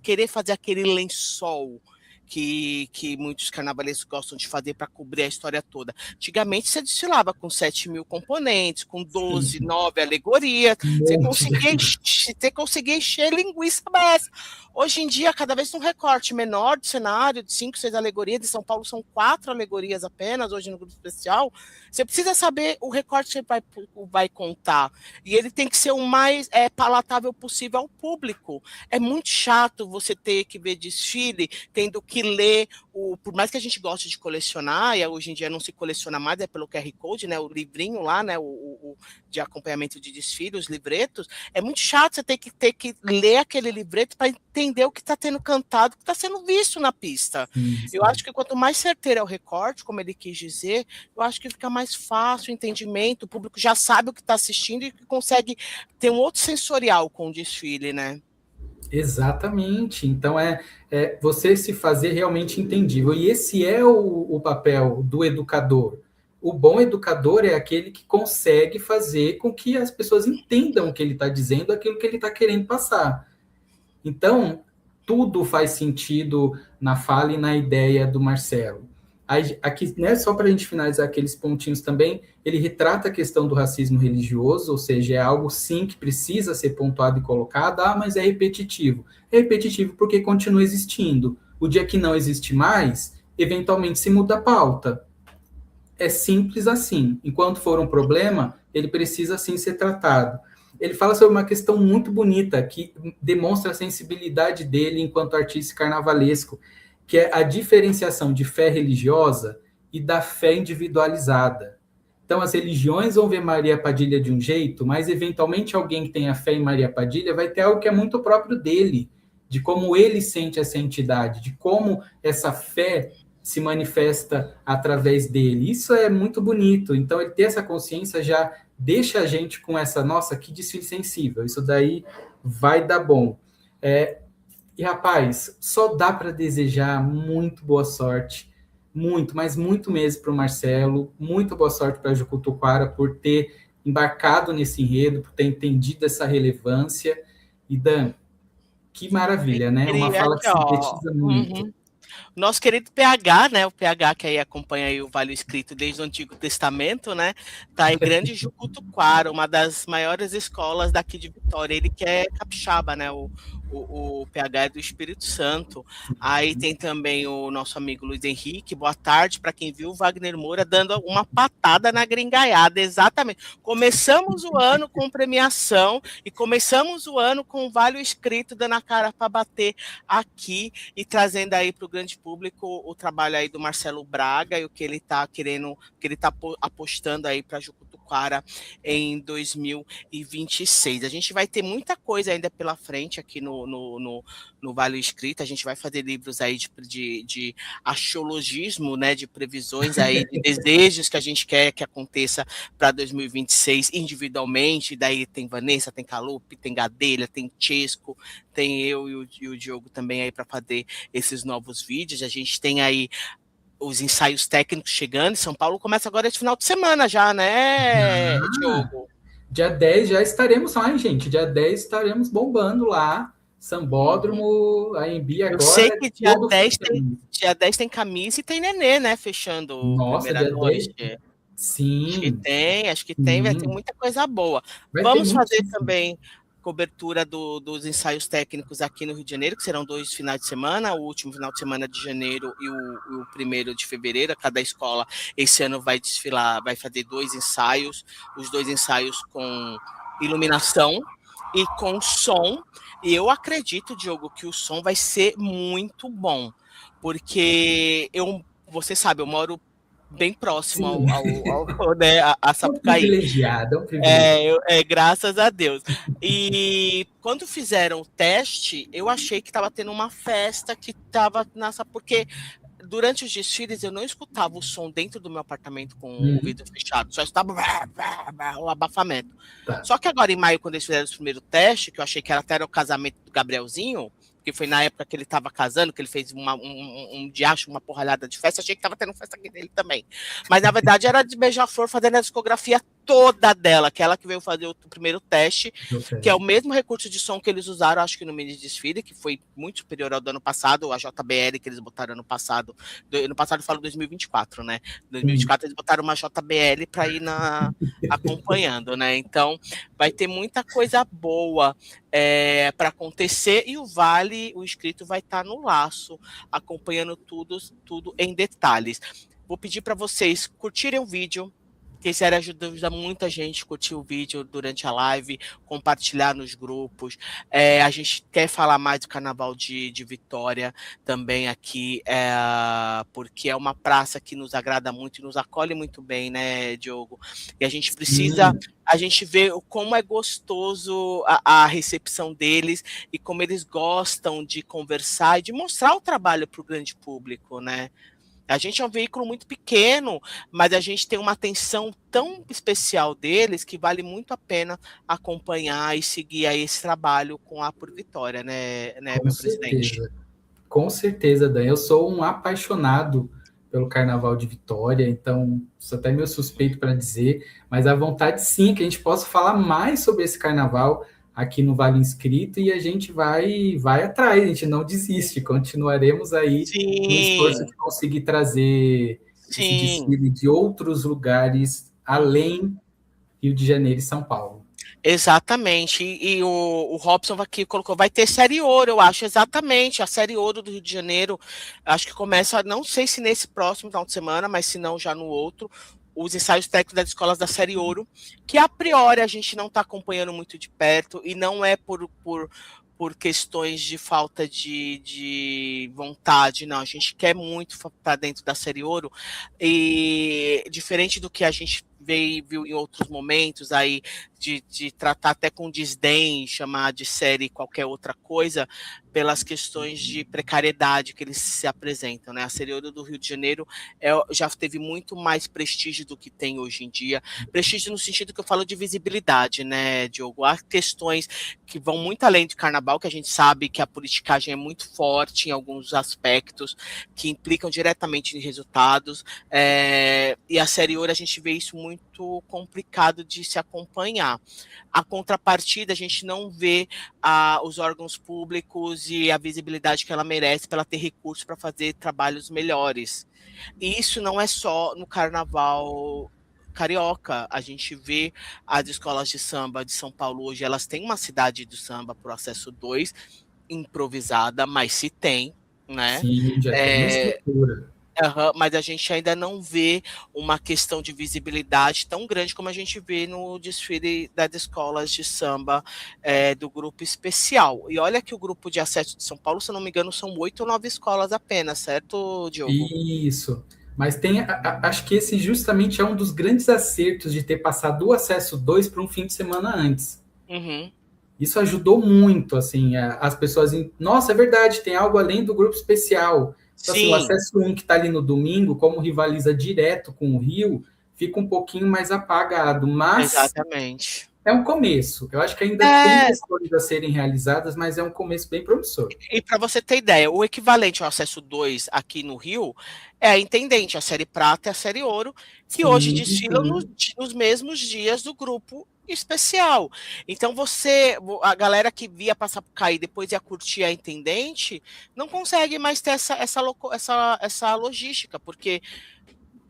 [SPEAKER 2] querer fazer aquele lençol que muitos carnavalescos gostam de fazer para cobrir a história toda. Antigamente, você desfilava com 7.000 componentes, com 12, 9 alegorias, você conseguia encher linguiça dessa. Hoje em dia, cada vez tem um recorte menor de cenário, de 5, 6 alegorias. De São Paulo são 4 alegorias apenas, hoje no grupo especial. Você precisa saber o recorte que você vai contar. E ele tem que ser o mais palatável possível ao público. É muito chato você ter que ver desfile tendo que ler, por mais que a gente goste de colecionar, e hoje em dia não se coleciona mais, é pelo QR Code, né, o livrinho lá, né, de acompanhamento de desfile, os livretos, é muito chato você ter que ler aquele livreto para entender o que está tendo cantado, o que está sendo visto na pista. Eu acho que quanto mais certeiro é o recorte, como ele quis dizer, eu acho que fica mais fácil o entendimento, o público já sabe o que está assistindo e consegue ter um outro sensorial com o desfile, né?
[SPEAKER 3] Exatamente. Então, é você se fazer realmente entendível. E esse é o papel do educador. O bom educador é aquele que consegue fazer com que as pessoas entendam o que ele está dizendo, aquilo que ele está querendo passar. Então, tudo faz sentido na fala e na ideia do Marcelo. Aqui, né, só para a gente finalizar aqueles pontinhos também, ele retrata a questão do racismo religioso, ou seja, é algo sim que precisa ser pontuado e colocado, mas é repetitivo. É repetitivo porque continua existindo. O dia que não existe mais, eventualmente se muda a pauta. É simples assim. Enquanto for um problema, ele precisa sim ser tratado. Ele fala sobre uma questão muito bonita, que demonstra a sensibilidade dele enquanto artista carnavalesco, que é a diferenciação de fé religiosa e da fé individualizada. Então, as religiões vão ver Maria Padilha de um jeito, mas, eventualmente, alguém que tenha fé em Maria Padilha vai ter algo que é muito próprio dele, de como ele sente essa entidade, de como essa fé se manifesta através dele. Isso é muito bonito. Então, ele ter essa consciência já deixa a gente com essa, nossa, que desfile sensível. Isso daí vai dar bom. E, rapaz, só dá para desejar muito boa sorte, muito, mas muito mesmo para o Marcelo, muito boa sorte para a Jucutuquara por ter embarcado nesse enredo, por ter entendido essa relevância. E, Dan, que maravilha, né? Uma fala que sintetiza muito.
[SPEAKER 2] Nosso querido PH, né? O PH que aí acompanha aí o Vale Escrito desde o Antigo Testamento, né? Tá em Grande Jucutuquara, uma das maiores escolas daqui de Vitória. Ele que é capixaba, né? O PH é do Espírito Santo. Aí tem também o nosso amigo Luiz Henrique. Boa tarde para quem viu o Wagner Moura dando uma patada na gringaiada. Exatamente. Começamos o ano com premiação e começamos o ano com o Vale Escrito dando a cara para bater aqui e trazendo aí para o grande público o trabalho aí do Marcelo Braga e o que ele está querendo, que ele está apostando aí para Jucutuquara em 2026. A gente vai ter muita coisa ainda pela frente aqui no Vale Escrito. A gente vai fazer livros aí de axiologismo, né, de previsões aí, de desejos que a gente quer que aconteça para 2026 individualmente. Daí tem Vanessa, tem Calupe, tem Gadelha, tem Chesco, tem eu e o Diogo também aí para fazer esses novos vídeos. A gente tem aí os ensaios técnicos chegando. São Paulo começa agora esse final de semana já, né, Diogo?
[SPEAKER 3] Dia 10 já estaremos lá, hein, gente? Dia 10 estaremos bombando lá. Sambódromo, AMB agora.
[SPEAKER 2] Eu sei que dia 10 tem camisa e tem Nenê, né? Fechando
[SPEAKER 3] Nossa,
[SPEAKER 2] primeira noite.
[SPEAKER 3] 10? Sim.
[SPEAKER 2] Acho que tem, vai ter muita coisa boa. Vamos fazer também cobertura dos ensaios técnicos aqui no Rio de Janeiro, que serão 2 finais de semana, o último final de semana de janeiro e o 1º de fevereiro. Cada escola esse ano vai desfilar, vai fazer 2 ensaios, os 2 ensaios com iluminação e com som. E eu acredito, Diogo, que o som vai ser muito bom, porque você sabe, eu moro bem próximo né, a Sapucaí.
[SPEAKER 3] Privilegiado.
[SPEAKER 2] Graças a Deus. E quando fizeram o teste, eu achei que estava tendo uma festa que estava nessa, porque durante os desfiles eu não escutava o som dentro do meu apartamento com o vidro fechado, só estava o abafamento. Tá. Só que agora em maio, quando eles fizeram o primeiro teste, que eu achei que até era o casamento do Gabrielzinho, que foi na época que ele estava casando, que ele fez uma porralhada de festa, achei que estava tendo festa aqui dele também. Mas, na verdade, era de Beija-Flor fazendo a discografia toda dela, aquela que veio fazer o primeiro teste, que é o mesmo recurso de som que eles usaram, acho que no mini desfile, que foi muito superior ao do ano passado, a JBL que eles botaram ano passado. Ano passado eu falo 2024, né? 2024 eles botaram uma JBL para ir acompanhando, né? Então, vai ter muita coisa boa para acontecer, e o Vale, o inscrito, vai estar no laço, acompanhando tudo em detalhes. Vou pedir para vocês curtirem o vídeo, Quem sério ajuda muita gente a curtir o vídeo durante a live, compartilhar nos grupos. A gente quer falar mais do Carnaval de Vitória também aqui, porque é uma praça que nos agrada muito e nos acolhe muito bem, né, Diogo? E a gente precisa, a gente vê como é gostoso a recepção deles e como eles gostam de conversar e de mostrar o trabalho para o grande público, né? A gente é um veículo muito pequeno, mas a gente tem uma atenção tão especial deles que vale muito a pena acompanhar e seguir aí esse trabalho com a Por Vitória, né,
[SPEAKER 3] Com
[SPEAKER 2] meu presidente?
[SPEAKER 3] certeza. Com certeza, Dan. Eu sou um apaixonado pelo Carnaval de Vitória, então sou até meio suspeito para dizer, mas a vontade sim é que a gente possa falar mais sobre esse Carnaval aqui no Vale Inscrito e a gente vai atrás, a gente não desiste, continuaremos aí no esforço
[SPEAKER 2] Sim,
[SPEAKER 3] de conseguir trazer esse
[SPEAKER 2] sim.
[SPEAKER 3] desfile de outros lugares além Rio de Janeiro e São Paulo.
[SPEAKER 2] Exatamente, e o Robson aqui colocou, vai ter Série Ouro, eu acho, exatamente, a Série Ouro do Rio de Janeiro, acho que começa, não sei se nesse próximo final de semana, mas se não já no outro, os ensaios técnicos das escolas da Série Ouro, que a priori a gente não está acompanhando muito de perto, e não é por questões de falta de vontade, não, a gente quer muito para dentro da Série Ouro, e diferente do que a gente viu em outros momentos aí, de tratar até com desdém, chamar de série qualquer outra coisa, pelas questões de precariedade que eles se apresentam, né? A Série Ouro do Rio de Janeiro já teve muito mais prestígio do que tem hoje em dia. Prestígio no sentido que eu falo de visibilidade, né, Diogo? Há questões que vão muito além de carnaval, que a gente sabe que a politicagem é muito forte em alguns aspectos, que implicam diretamente em resultados, e a Série Ouro a gente vê isso muito complicado de se acompanhar. A contrapartida, a gente não vê os órgãos públicos e a visibilidade que ela merece para ela ter recursos para fazer trabalhos melhores. E isso não é só no carnaval carioca, a gente vê as escolas de samba de São Paulo hoje, elas têm uma cidade do samba por acesso 2, improvisada, mas se tem, né?
[SPEAKER 3] Sim, já tem uma estrutura.
[SPEAKER 2] Mas a gente ainda não vê uma questão de visibilidade tão grande como a gente vê no desfile das escolas de samba do grupo especial. E olha que o grupo de acesso de São Paulo, se eu não me engano, são 8 ou 9 escolas apenas, certo, Diogo?
[SPEAKER 3] Isso. Mas tem, acho que esse justamente é um dos grandes acertos de ter passado o acesso 2 para um fim de semana antes.
[SPEAKER 2] Uhum.
[SPEAKER 3] Isso ajudou muito, assim, as pessoas. Nossa, é verdade, tem algo além do grupo especial. Então, assim, o
[SPEAKER 2] Sim,
[SPEAKER 3] acesso 1 que está ali no domingo, como rivaliza direto com o Rio, fica um pouquinho mais apagado, mas
[SPEAKER 2] exatamente.
[SPEAKER 3] é um começo. Eu acho que ainda tem
[SPEAKER 2] É,
[SPEAKER 3] questões a serem realizadas, mas é um começo bem promissor.
[SPEAKER 2] e para você ter ideia, o equivalente ao acesso 2 aqui no Rio é a Intendente, a Série Prata e a Série Ouro, que hoje
[SPEAKER 3] Sim,
[SPEAKER 2] desfilam
[SPEAKER 3] sim.
[SPEAKER 2] nos mesmos dias do grupo especial. Então a galera que via passar por cair depois ia curtir a Intendente, não consegue mais ter essa logística, porque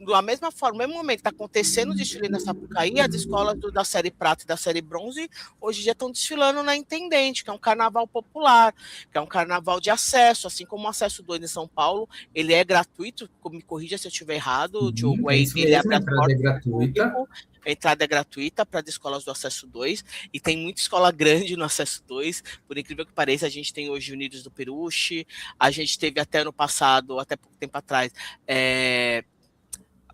[SPEAKER 2] da mesma forma, no mesmo momento que está acontecendo o desfile na Sapucaí, as escolas da Série Prata e da Série Bronze hoje já estão desfilando na Intendente, que é um carnaval popular, que é um carnaval de acesso, assim como o acesso 2 em São Paulo, ele é gratuito, me corrija se eu estiver errado,
[SPEAKER 3] Sim,
[SPEAKER 2] Diogo,
[SPEAKER 3] é isso
[SPEAKER 2] ele
[SPEAKER 3] mesmo,
[SPEAKER 2] abre
[SPEAKER 3] a
[SPEAKER 2] as
[SPEAKER 3] entrada é
[SPEAKER 2] portas para o
[SPEAKER 3] gratuita.
[SPEAKER 2] público, a entrada é gratuita para as escolas do acesso 2, e tem muita escola grande no acesso 2, por incrível que pareça, a gente tem hoje Unidos do Peruche, a gente teve até ano passado, até pouco tempo atrás,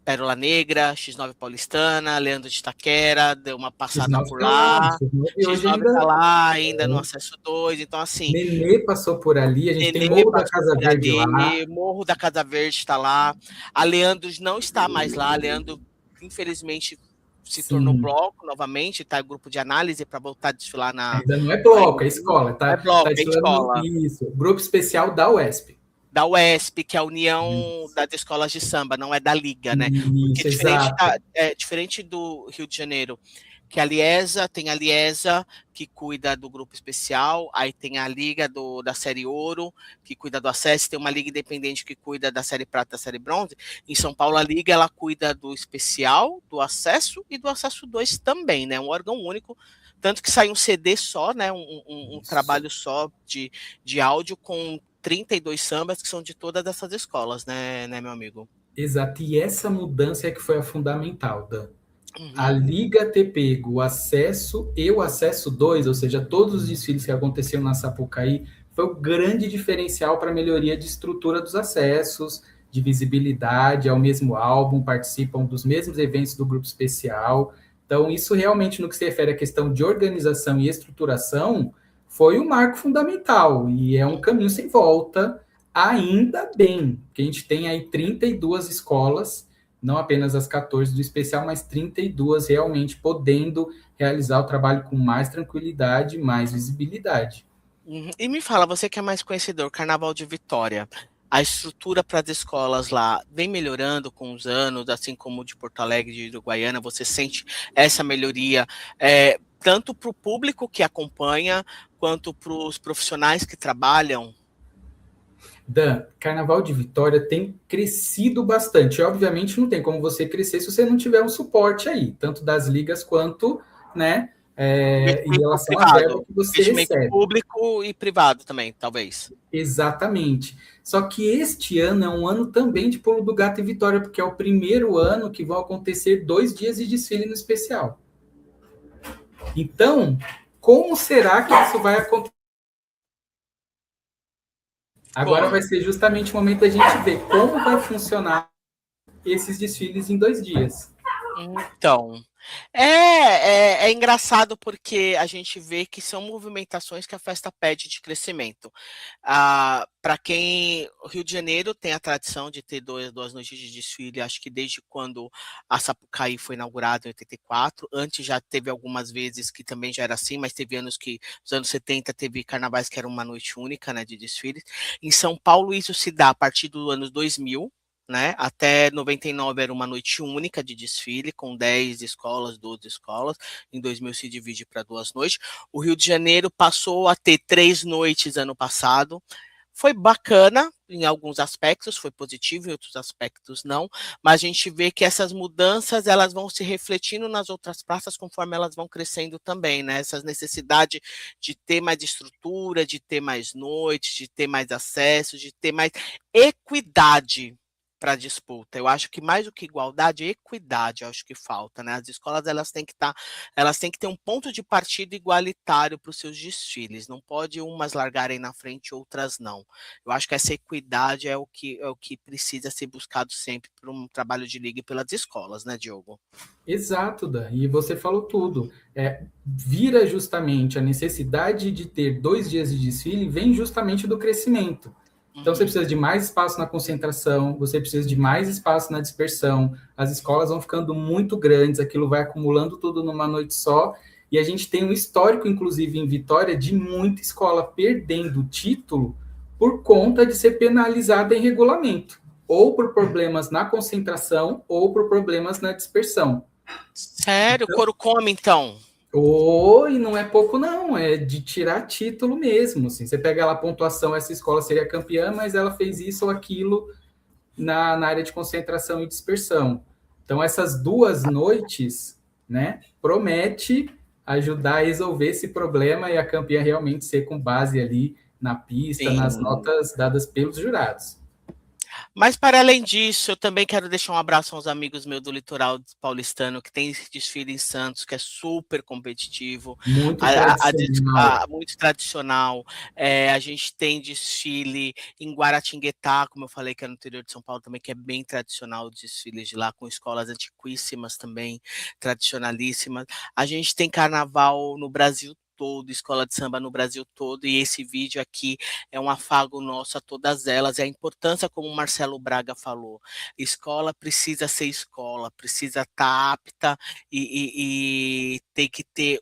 [SPEAKER 2] Pérola Negra, X9 Paulistana, Leandro de Itaquera, deu uma passada
[SPEAKER 3] X9
[SPEAKER 2] por
[SPEAKER 3] tá lá,
[SPEAKER 2] lá,
[SPEAKER 3] X9 hoje
[SPEAKER 2] X9
[SPEAKER 3] ainda.
[SPEAKER 2] tá lá ainda no acesso 2, então assim,
[SPEAKER 3] Nenê passou por ali, a gente tem
[SPEAKER 2] Nenê
[SPEAKER 3] Morro da
[SPEAKER 2] passou
[SPEAKER 3] Casa
[SPEAKER 2] por
[SPEAKER 3] Verde lá.
[SPEAKER 2] ali, Morro da Casa Verde está lá, a Leandro não está mais lá, a Leandro infelizmente se tornou
[SPEAKER 3] Sim,
[SPEAKER 2] bloco novamente, tá grupo de análise para voltar a desfilar
[SPEAKER 3] ainda não é bloco, é escola,
[SPEAKER 2] é
[SPEAKER 3] tá
[SPEAKER 2] bloco, é
[SPEAKER 3] desfilando
[SPEAKER 2] escola.
[SPEAKER 3] isso, grupo especial da UESP.
[SPEAKER 2] Da UESP, que é a União
[SPEAKER 3] Isso,
[SPEAKER 2] das Escolas de Samba, não é da Liga, né? Porque
[SPEAKER 3] exato.
[SPEAKER 2] diferente do Rio de Janeiro, que a Liesa, tem a Liesa, que cuida do grupo especial, aí tem a Liga da Série Ouro, que cuida do acesso, tem uma Liga Independente que cuida da Série Prata e da Série Bronze. Em São Paulo, a Liga, ela cuida do especial, do acesso e do acesso 2 também, né? Um órgão único, tanto que sai um CD só, né? Um
[SPEAKER 3] Isso.
[SPEAKER 2] trabalho só de áudio com 32 sambas que são de todas essas escolas, né, meu amigo?
[SPEAKER 3] Exato, e essa mudança é que foi a fundamental, Dan. A Liga ter pego o acesso e o acesso 2, ou seja, todos os desfiles que aconteciam na Sapucaí, foi o grande diferencial para a melhoria de estrutura dos acessos, de visibilidade ao mesmo álbum, participam dos mesmos eventos do grupo especial. Então, isso realmente, no que se refere à questão de organização e estruturação, foi um marco fundamental e é um caminho sem volta, ainda bem que a gente tem aí 32 escolas, não apenas as 14 do especial, mas 32 realmente podendo realizar o trabalho com mais tranquilidade, mais visibilidade.
[SPEAKER 2] E me fala, você que é mais conhecedor, Carnaval de Vitória, a estrutura para as escolas lá vem melhorando com os anos, assim como de Porto Alegre, de Uruguaiana, você sente essa melhoria, tanto para o público que acompanha, quanto para os profissionais que trabalham?
[SPEAKER 3] Dan, Carnaval de Vitória tem crescido bastante. Obviamente não tem como você crescer se você não tiver um suporte aí, tanto das ligas quanto, né, em relação à verba que você
[SPEAKER 2] investimento
[SPEAKER 3] recebe.
[SPEAKER 2] Público e privado também, talvez.
[SPEAKER 3] Exatamente. Só que este ano é um ano também de Pulo do Gato e Vitória, porque é o primeiro ano que vão acontecer 2 dias de desfile no especial. Então, como será que isso vai acontecer? Agora vai ser justamente o momento da gente ver como vai funcionar esses desfiles em 2 dias.
[SPEAKER 2] Então, é engraçado porque a gente vê que são movimentações que a festa pede de crescimento. Para quem o Rio de Janeiro tem a tradição de ter duas noites de desfile, acho que desde quando a Sapucaí foi inaugurada em 84, antes já teve algumas vezes que também já era assim, mas teve anos que, nos anos 70, teve carnavais que era uma noite única, né, de desfiles. Em São Paulo isso se dá a partir do ano 2000, né? Até 99 era uma noite única de desfile, com 10 escolas, 12 escolas. Em 2000 se divide para 2 noites. O Rio de Janeiro passou a ter 3 noites ano passado. Foi bacana em alguns aspectos, foi positivo em outros aspectos não, mas a gente vê que essas mudanças elas vão se refletindo nas outras praças conforme elas vão crescendo também, né? Essa necessidade de ter mais estrutura, de ter mais noites, de ter mais acesso, de ter mais equidade para a disputa. Eu acho que mais do que igualdade, equidade, eu acho que falta, né? As escolas elas têm que ter um ponto de partida igualitário para os seus desfiles. Não pode umas largarem na frente, outras não. Eu acho que essa equidade é o que precisa ser buscado sempre por um trabalho de liga e pelas escolas, né, Diogo?
[SPEAKER 3] Exato, Dan. E você falou tudo. Vira justamente a necessidade de ter 2 dias de desfile, vem justamente do crescimento. Então, você precisa de mais espaço na concentração, você precisa de mais espaço na dispersão, as escolas vão ficando muito grandes, aquilo vai acumulando tudo numa noite só, e a gente tem um histórico, inclusive, em Vitória, de muita escola perdendo o título por conta de ser penalizada em regulamento, ou por problemas na concentração, ou por problemas na dispersão.
[SPEAKER 2] Sério? Então, couro come, então?
[SPEAKER 3] E não é pouco, não, é de tirar título mesmo. Assim. Você pega lá a pontuação, essa escola seria campeã, mas ela fez isso ou aquilo na área de concentração e dispersão. Então, essas 2 noites, né, promete ajudar a resolver esse problema e a campeã realmente ser com base ali na pista, sim, nas notas dadas pelos jurados.
[SPEAKER 2] Mas, para além disso, eu também quero deixar um abraço aos amigos meus do litoral paulistano, que tem esse desfile em Santos, que é super competitivo.
[SPEAKER 3] Muito tradicional.
[SPEAKER 2] Muito tradicional. A gente tem desfile em Guaratinguetá, como eu falei, que é no interior de São Paulo também, que é bem tradicional os desfiles de lá, com escolas antiquíssimas também, tradicionalíssimas. A gente tem carnaval no Brasil todo, escola de samba no Brasil todo, e esse vídeo aqui é um afago nosso a todas elas, e a importância, como o Marcelo Braga falou, escola precisa ser escola, precisa estar apta e tem que ter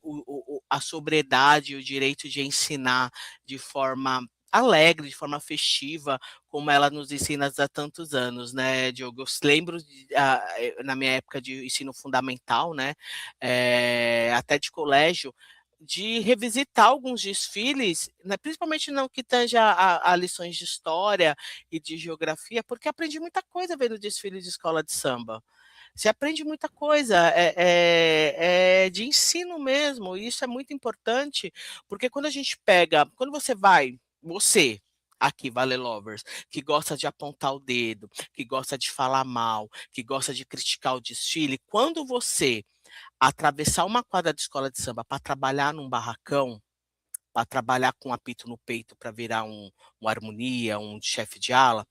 [SPEAKER 2] a sobriedade e o direito de ensinar de forma alegre, de forma festiva, como ela nos ensina há tantos anos, né, Diogo? Eu lembro, na minha época de ensino fundamental, né, até de colégio, de revisitar alguns desfiles, né, principalmente no que tange a lições de história e de geografia, porque aprendi muita coisa vendo desfile de escola de samba. Você aprende muita coisa, é de ensino mesmo, e isso é muito importante, porque quando você vai, aqui, Vale Lovers, que gosta de apontar o dedo, que gosta de falar mal, que gosta de criticar o desfile, quando você atravessar uma quadra de escola de samba para trabalhar num barracão, para trabalhar com um apito no peito para virar um harmonia, um chefe de ala,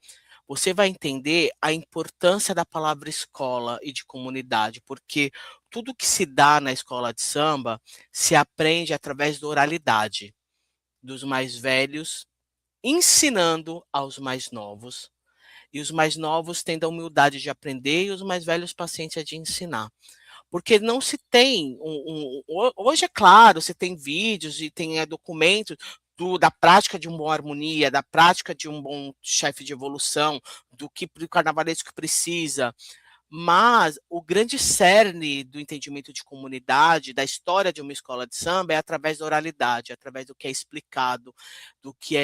[SPEAKER 2] você vai entender a importância da palavra escola e de comunidade, porque tudo que se dá na escola de samba se aprende através da oralidade, dos mais velhos ensinando aos mais novos, e os mais novos têm a humildade de aprender e os mais velhos paciência de ensinar. Porque não se tem hoje é claro, você tem vídeos e tem documentos da prática de uma boa harmonia, da prática de um bom chefe de evolução, do que o carnavalesco precisa, mas o grande cerne do entendimento de comunidade, da história de uma escola de samba, é através da oralidade, através do que é explicado, do que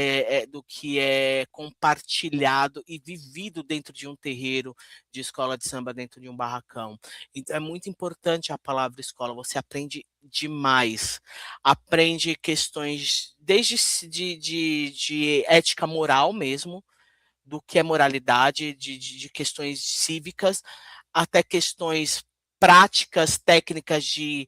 [SPEAKER 2] é compartilhado e vivido dentro de um terreiro de escola de samba, dentro de um barracão. Então, é muito importante a palavra escola, você aprende demais. Aprende questões desde de ética moral mesmo, do que é moralidade, de questões cívicas, até questões práticas, técnicas de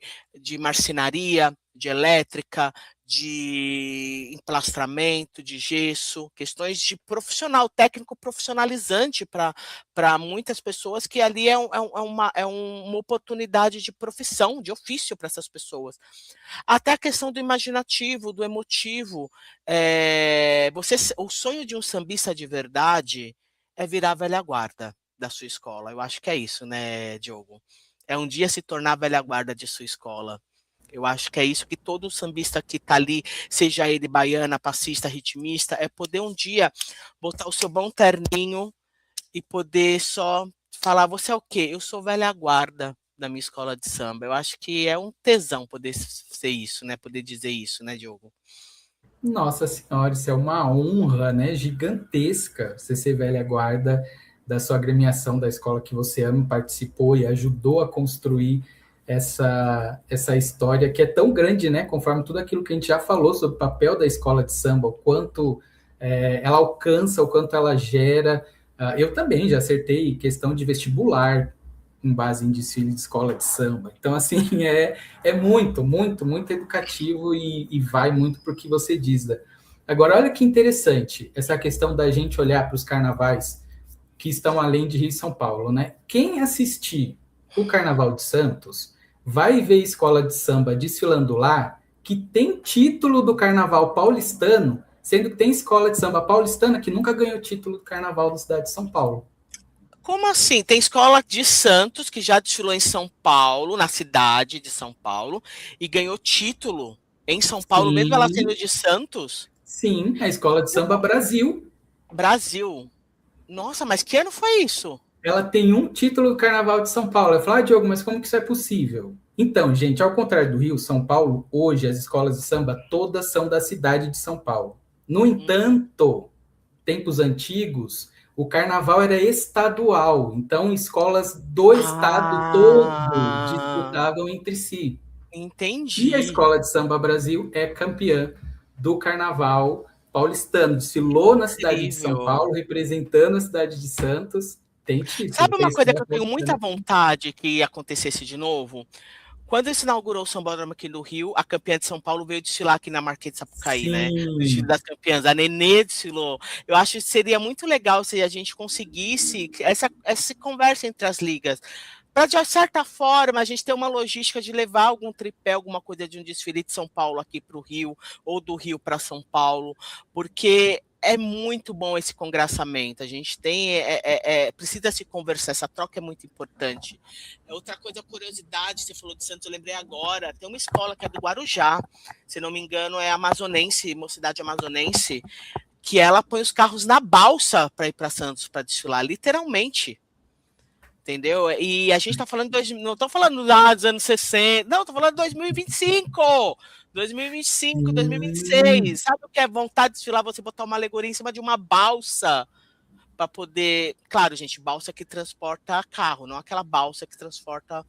[SPEAKER 2] marcenaria, de elétrica, de emplastramento, de gesso, questões de profissional, técnico profissionalizante para muitas pessoas, que ali é uma oportunidade de profissão, de ofício para essas pessoas. Até a questão do imaginativo, do emotivo. O sonho de um sambista de verdade é virar a velha guarda da sua escola. Eu acho que é isso, né, Diogo? É um dia se tornar a velha guarda de sua escola. Eu acho que é isso que todo sambista que está ali, seja ele baiana, passista, ritmista, é poder um dia botar o seu bom terninho e poder só falar, você é o quê? Eu sou velha guarda da minha escola de samba. Eu acho que é um tesão poder ser isso, né? Poder dizer isso, né, Diogo?
[SPEAKER 3] Nossa Senhora, isso é uma honra, né, gigantesca, você ser velha guarda da sua agremiação, da escola que você ama, participou e ajudou a construir essa história que é tão grande, né, conforme tudo aquilo que a gente já falou sobre o papel da escola de samba, o quanto ela alcança, o quanto ela gera. Eu também já acertei questão de vestibular com base em desfile de escola de samba. Então, assim, é muito, muito, muito educativo e vai muito para o que você diz. Né? Agora, olha que interessante essa questão da gente olhar para os carnavais que estão além de Rio e São Paulo, né? Quem assistir o Carnaval de Santos vai ver escola de samba desfilando lá que tem título do Carnaval paulistano, sendo que tem escola de samba paulistana que nunca ganhou título do Carnaval da cidade de São Paulo.
[SPEAKER 2] Como assim? Tem escola de Santos que já desfilou em São Paulo, na cidade de São Paulo, e ganhou título em São Paulo,
[SPEAKER 3] Sim,
[SPEAKER 2] mesmo ela sendo de Santos?
[SPEAKER 3] Sim, a Escola de Samba Brasil.
[SPEAKER 2] Brasil. Nossa, mas que ano foi isso?
[SPEAKER 3] Ela tem um título do Carnaval de São Paulo. Eu falo, Diogo, mas como que isso é possível? Então, gente, ao contrário do Rio, São Paulo, hoje as escolas de samba todas são da cidade de São Paulo. No entanto, tempos antigos, o carnaval era estadual, então escolas do estado todo disputavam entre si.
[SPEAKER 2] Entendi.
[SPEAKER 3] E a Escola de Samba Brasil é campeã do carnaval paulistano. Desfilou na cidade de São Paulo, representando a cidade de Santos. Tem título.
[SPEAKER 2] Sabe uma coisa que eu tenho muita vontade que acontecesse de novo? Quando se inaugurou o Sambódromo aqui no Rio, a campeã de São Paulo veio desfilar aqui na Marquês de Sapucaí, né? No desfile das campeãs. A Nenê desfilou. Eu acho que seria muito legal se a gente conseguisse essa conversa entre as ligas. Para, de certa forma, a gente ter uma logística de levar algum tripé, alguma coisa de um desfile de São Paulo aqui para o Rio, ou do Rio para São Paulo, porque é muito bom esse congraçamento. A gente tem, precisa se conversar, essa troca é muito importante. Outra coisa, curiosidade, você falou de Santos, eu lembrei agora, tem uma escola que é do Guarujá, se não me engano, é amazonense, Mocidade Amazonense, que ela põe os carros na balsa para ir para Santos para desfilar, literalmente. Entendeu? E a gente está falando, não estou falando dos anos 60, não, estou falando de 2025, 2025, 2026. Sabe o que é vontade de desfilar? Você botar uma alegoria em cima de uma balsa para poder. Claro, gente, balsa que transporta carro, não aquela balsa que transporta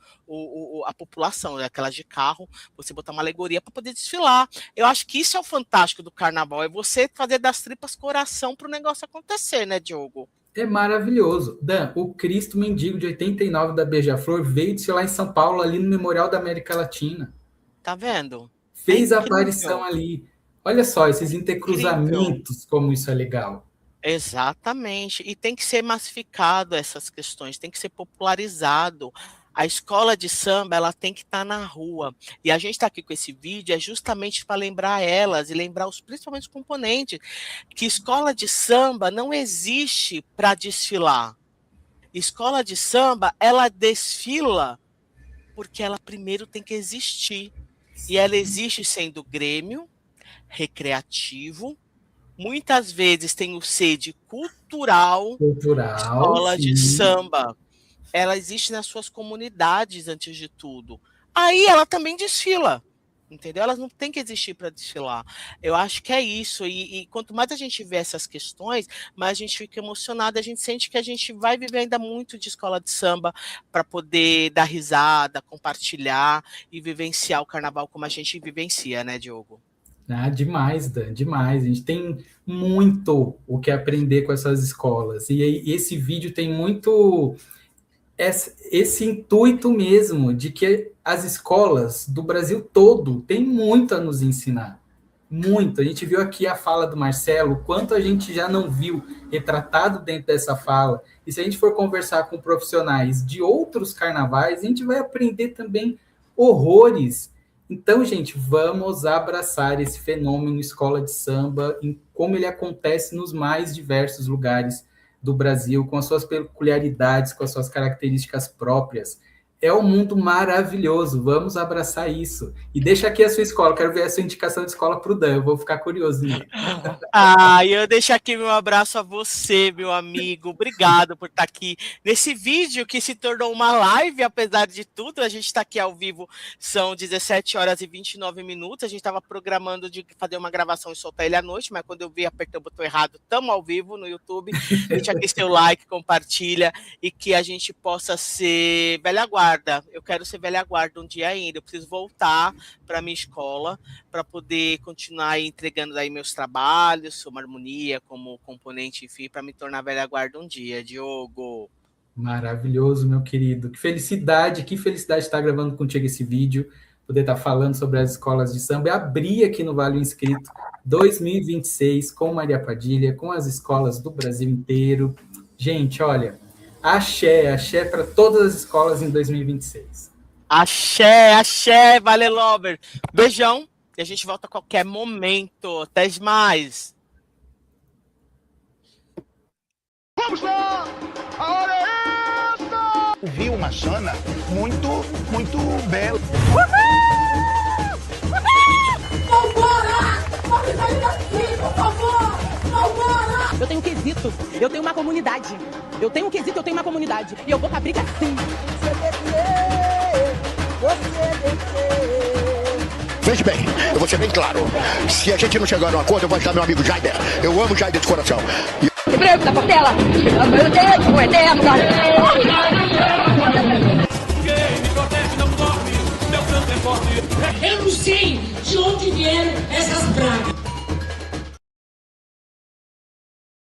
[SPEAKER 2] a população, né? Aquelas de carro, você botar uma alegoria para poder desfilar. Eu acho que isso é o fantástico do carnaval, é você fazer das tripas coração para o negócio acontecer, né, Diogo?
[SPEAKER 3] É maravilhoso. Dan, o Cristo Mendigo de 89 da Beija-Flor veio desfilar em São Paulo, ali no Memorial da América Latina.
[SPEAKER 2] Tá vendo?
[SPEAKER 3] Fez
[SPEAKER 2] É
[SPEAKER 3] a
[SPEAKER 2] incrível.
[SPEAKER 3] aparição ali. Olha só, esses
[SPEAKER 2] Incrível.
[SPEAKER 3] intercruzamentos, como isso é legal.
[SPEAKER 2] Exatamente. E tem que ser massificado essas questões, tem que ser popularizado. A escola de samba, ela tem que estar na rua. E a gente está aqui com esse vídeo é justamente para lembrar elas e lembrar principalmente os componentes, que escola de samba não existe para desfilar. Escola de samba, ela desfila porque ela primeiro tem que existir. E ela existe sendo grêmio, recreativo, muitas vezes tem o sede cultural, escola
[SPEAKER 3] sim.
[SPEAKER 2] de samba. Ela existe nas suas comunidades, antes de tudo. Aí ela também desfila, entendeu? Elas não têm que existir para desfilar. Eu acho que é isso. E quanto mais a gente vê essas questões, mais a gente fica emocionada, a gente sente que a gente vai viver ainda muito de escola de samba para poder dar risada, compartilhar e vivenciar o carnaval como a gente vivencia, né, Diogo?
[SPEAKER 3] Ah, demais, Dan, demais. A gente tem muito o que aprender com essas escolas. E esse vídeo tem muito esse intuito mesmo de que as escolas do Brasil todo têm muito a nos ensinar. Muito. A gente viu aqui a fala do Marcelo, quanto a gente já não viu retratado dentro dessa fala. E se a gente for conversar com profissionais de outros carnavais, a gente vai aprender também horrores. Então, gente, vamos abraçar esse fenômeno escola de samba, em como ele acontece nos mais diversos lugares do Brasil, com as suas peculiaridades, com as suas características próprias. É um mundo maravilhoso, vamos abraçar isso. E deixa aqui a sua escola, quero ver a sua indicação de escola para o Dan, eu vou ficar curioso.
[SPEAKER 2] E eu deixo aqui meu abraço a você, meu amigo. Obrigado por estar aqui nesse vídeo que se tornou uma live, apesar de tudo. A gente está aqui ao vivo, são 17 horas e 29 minutos. A gente estava programando de fazer uma gravação e soltar ele à noite, mas quando eu vi, apertei o botão errado. Estamos ao vivo no YouTube. Deixa aqui seu like, compartilha e que a gente possa ser velha guarda. Eu quero ser velha guarda um dia ainda. Eu preciso voltar para minha escola para poder continuar entregando aí meus trabalhos, uma harmonia como componente, enfim, para me tornar velha guarda um dia, Diogo.
[SPEAKER 3] Maravilhoso, meu querido. Que felicidade estar gravando contigo esse vídeo, poder estar falando sobre as escolas de samba e abrir aqui no Vale o Inscrito 2026 com Maria Padilha, com as escolas do Brasil inteiro. Gente, olha, axé para todas as escolas em 2026.
[SPEAKER 2] Axé, Vale Lover. Beijão. E a gente volta a qualquer momento. Até mais.
[SPEAKER 5] Vamos lá! A hora é esta! Vi uma Xana muito bela.
[SPEAKER 6] Vambora! Vamos sair daqui, por favor! Vambora! Eu tenho um quesito, eu tenho uma comunidade. Eu tenho um quesito, eu tenho uma comunidade. E eu vou pra briga sim.
[SPEAKER 5] Veja bem, eu vou ser bem claro. Se a gente não chegar num acordo, eu vou ajudar meu amigo Jaider. Eu amo Jaider de coração.
[SPEAKER 6] Freio da Portela! Meu Deus, o eterno!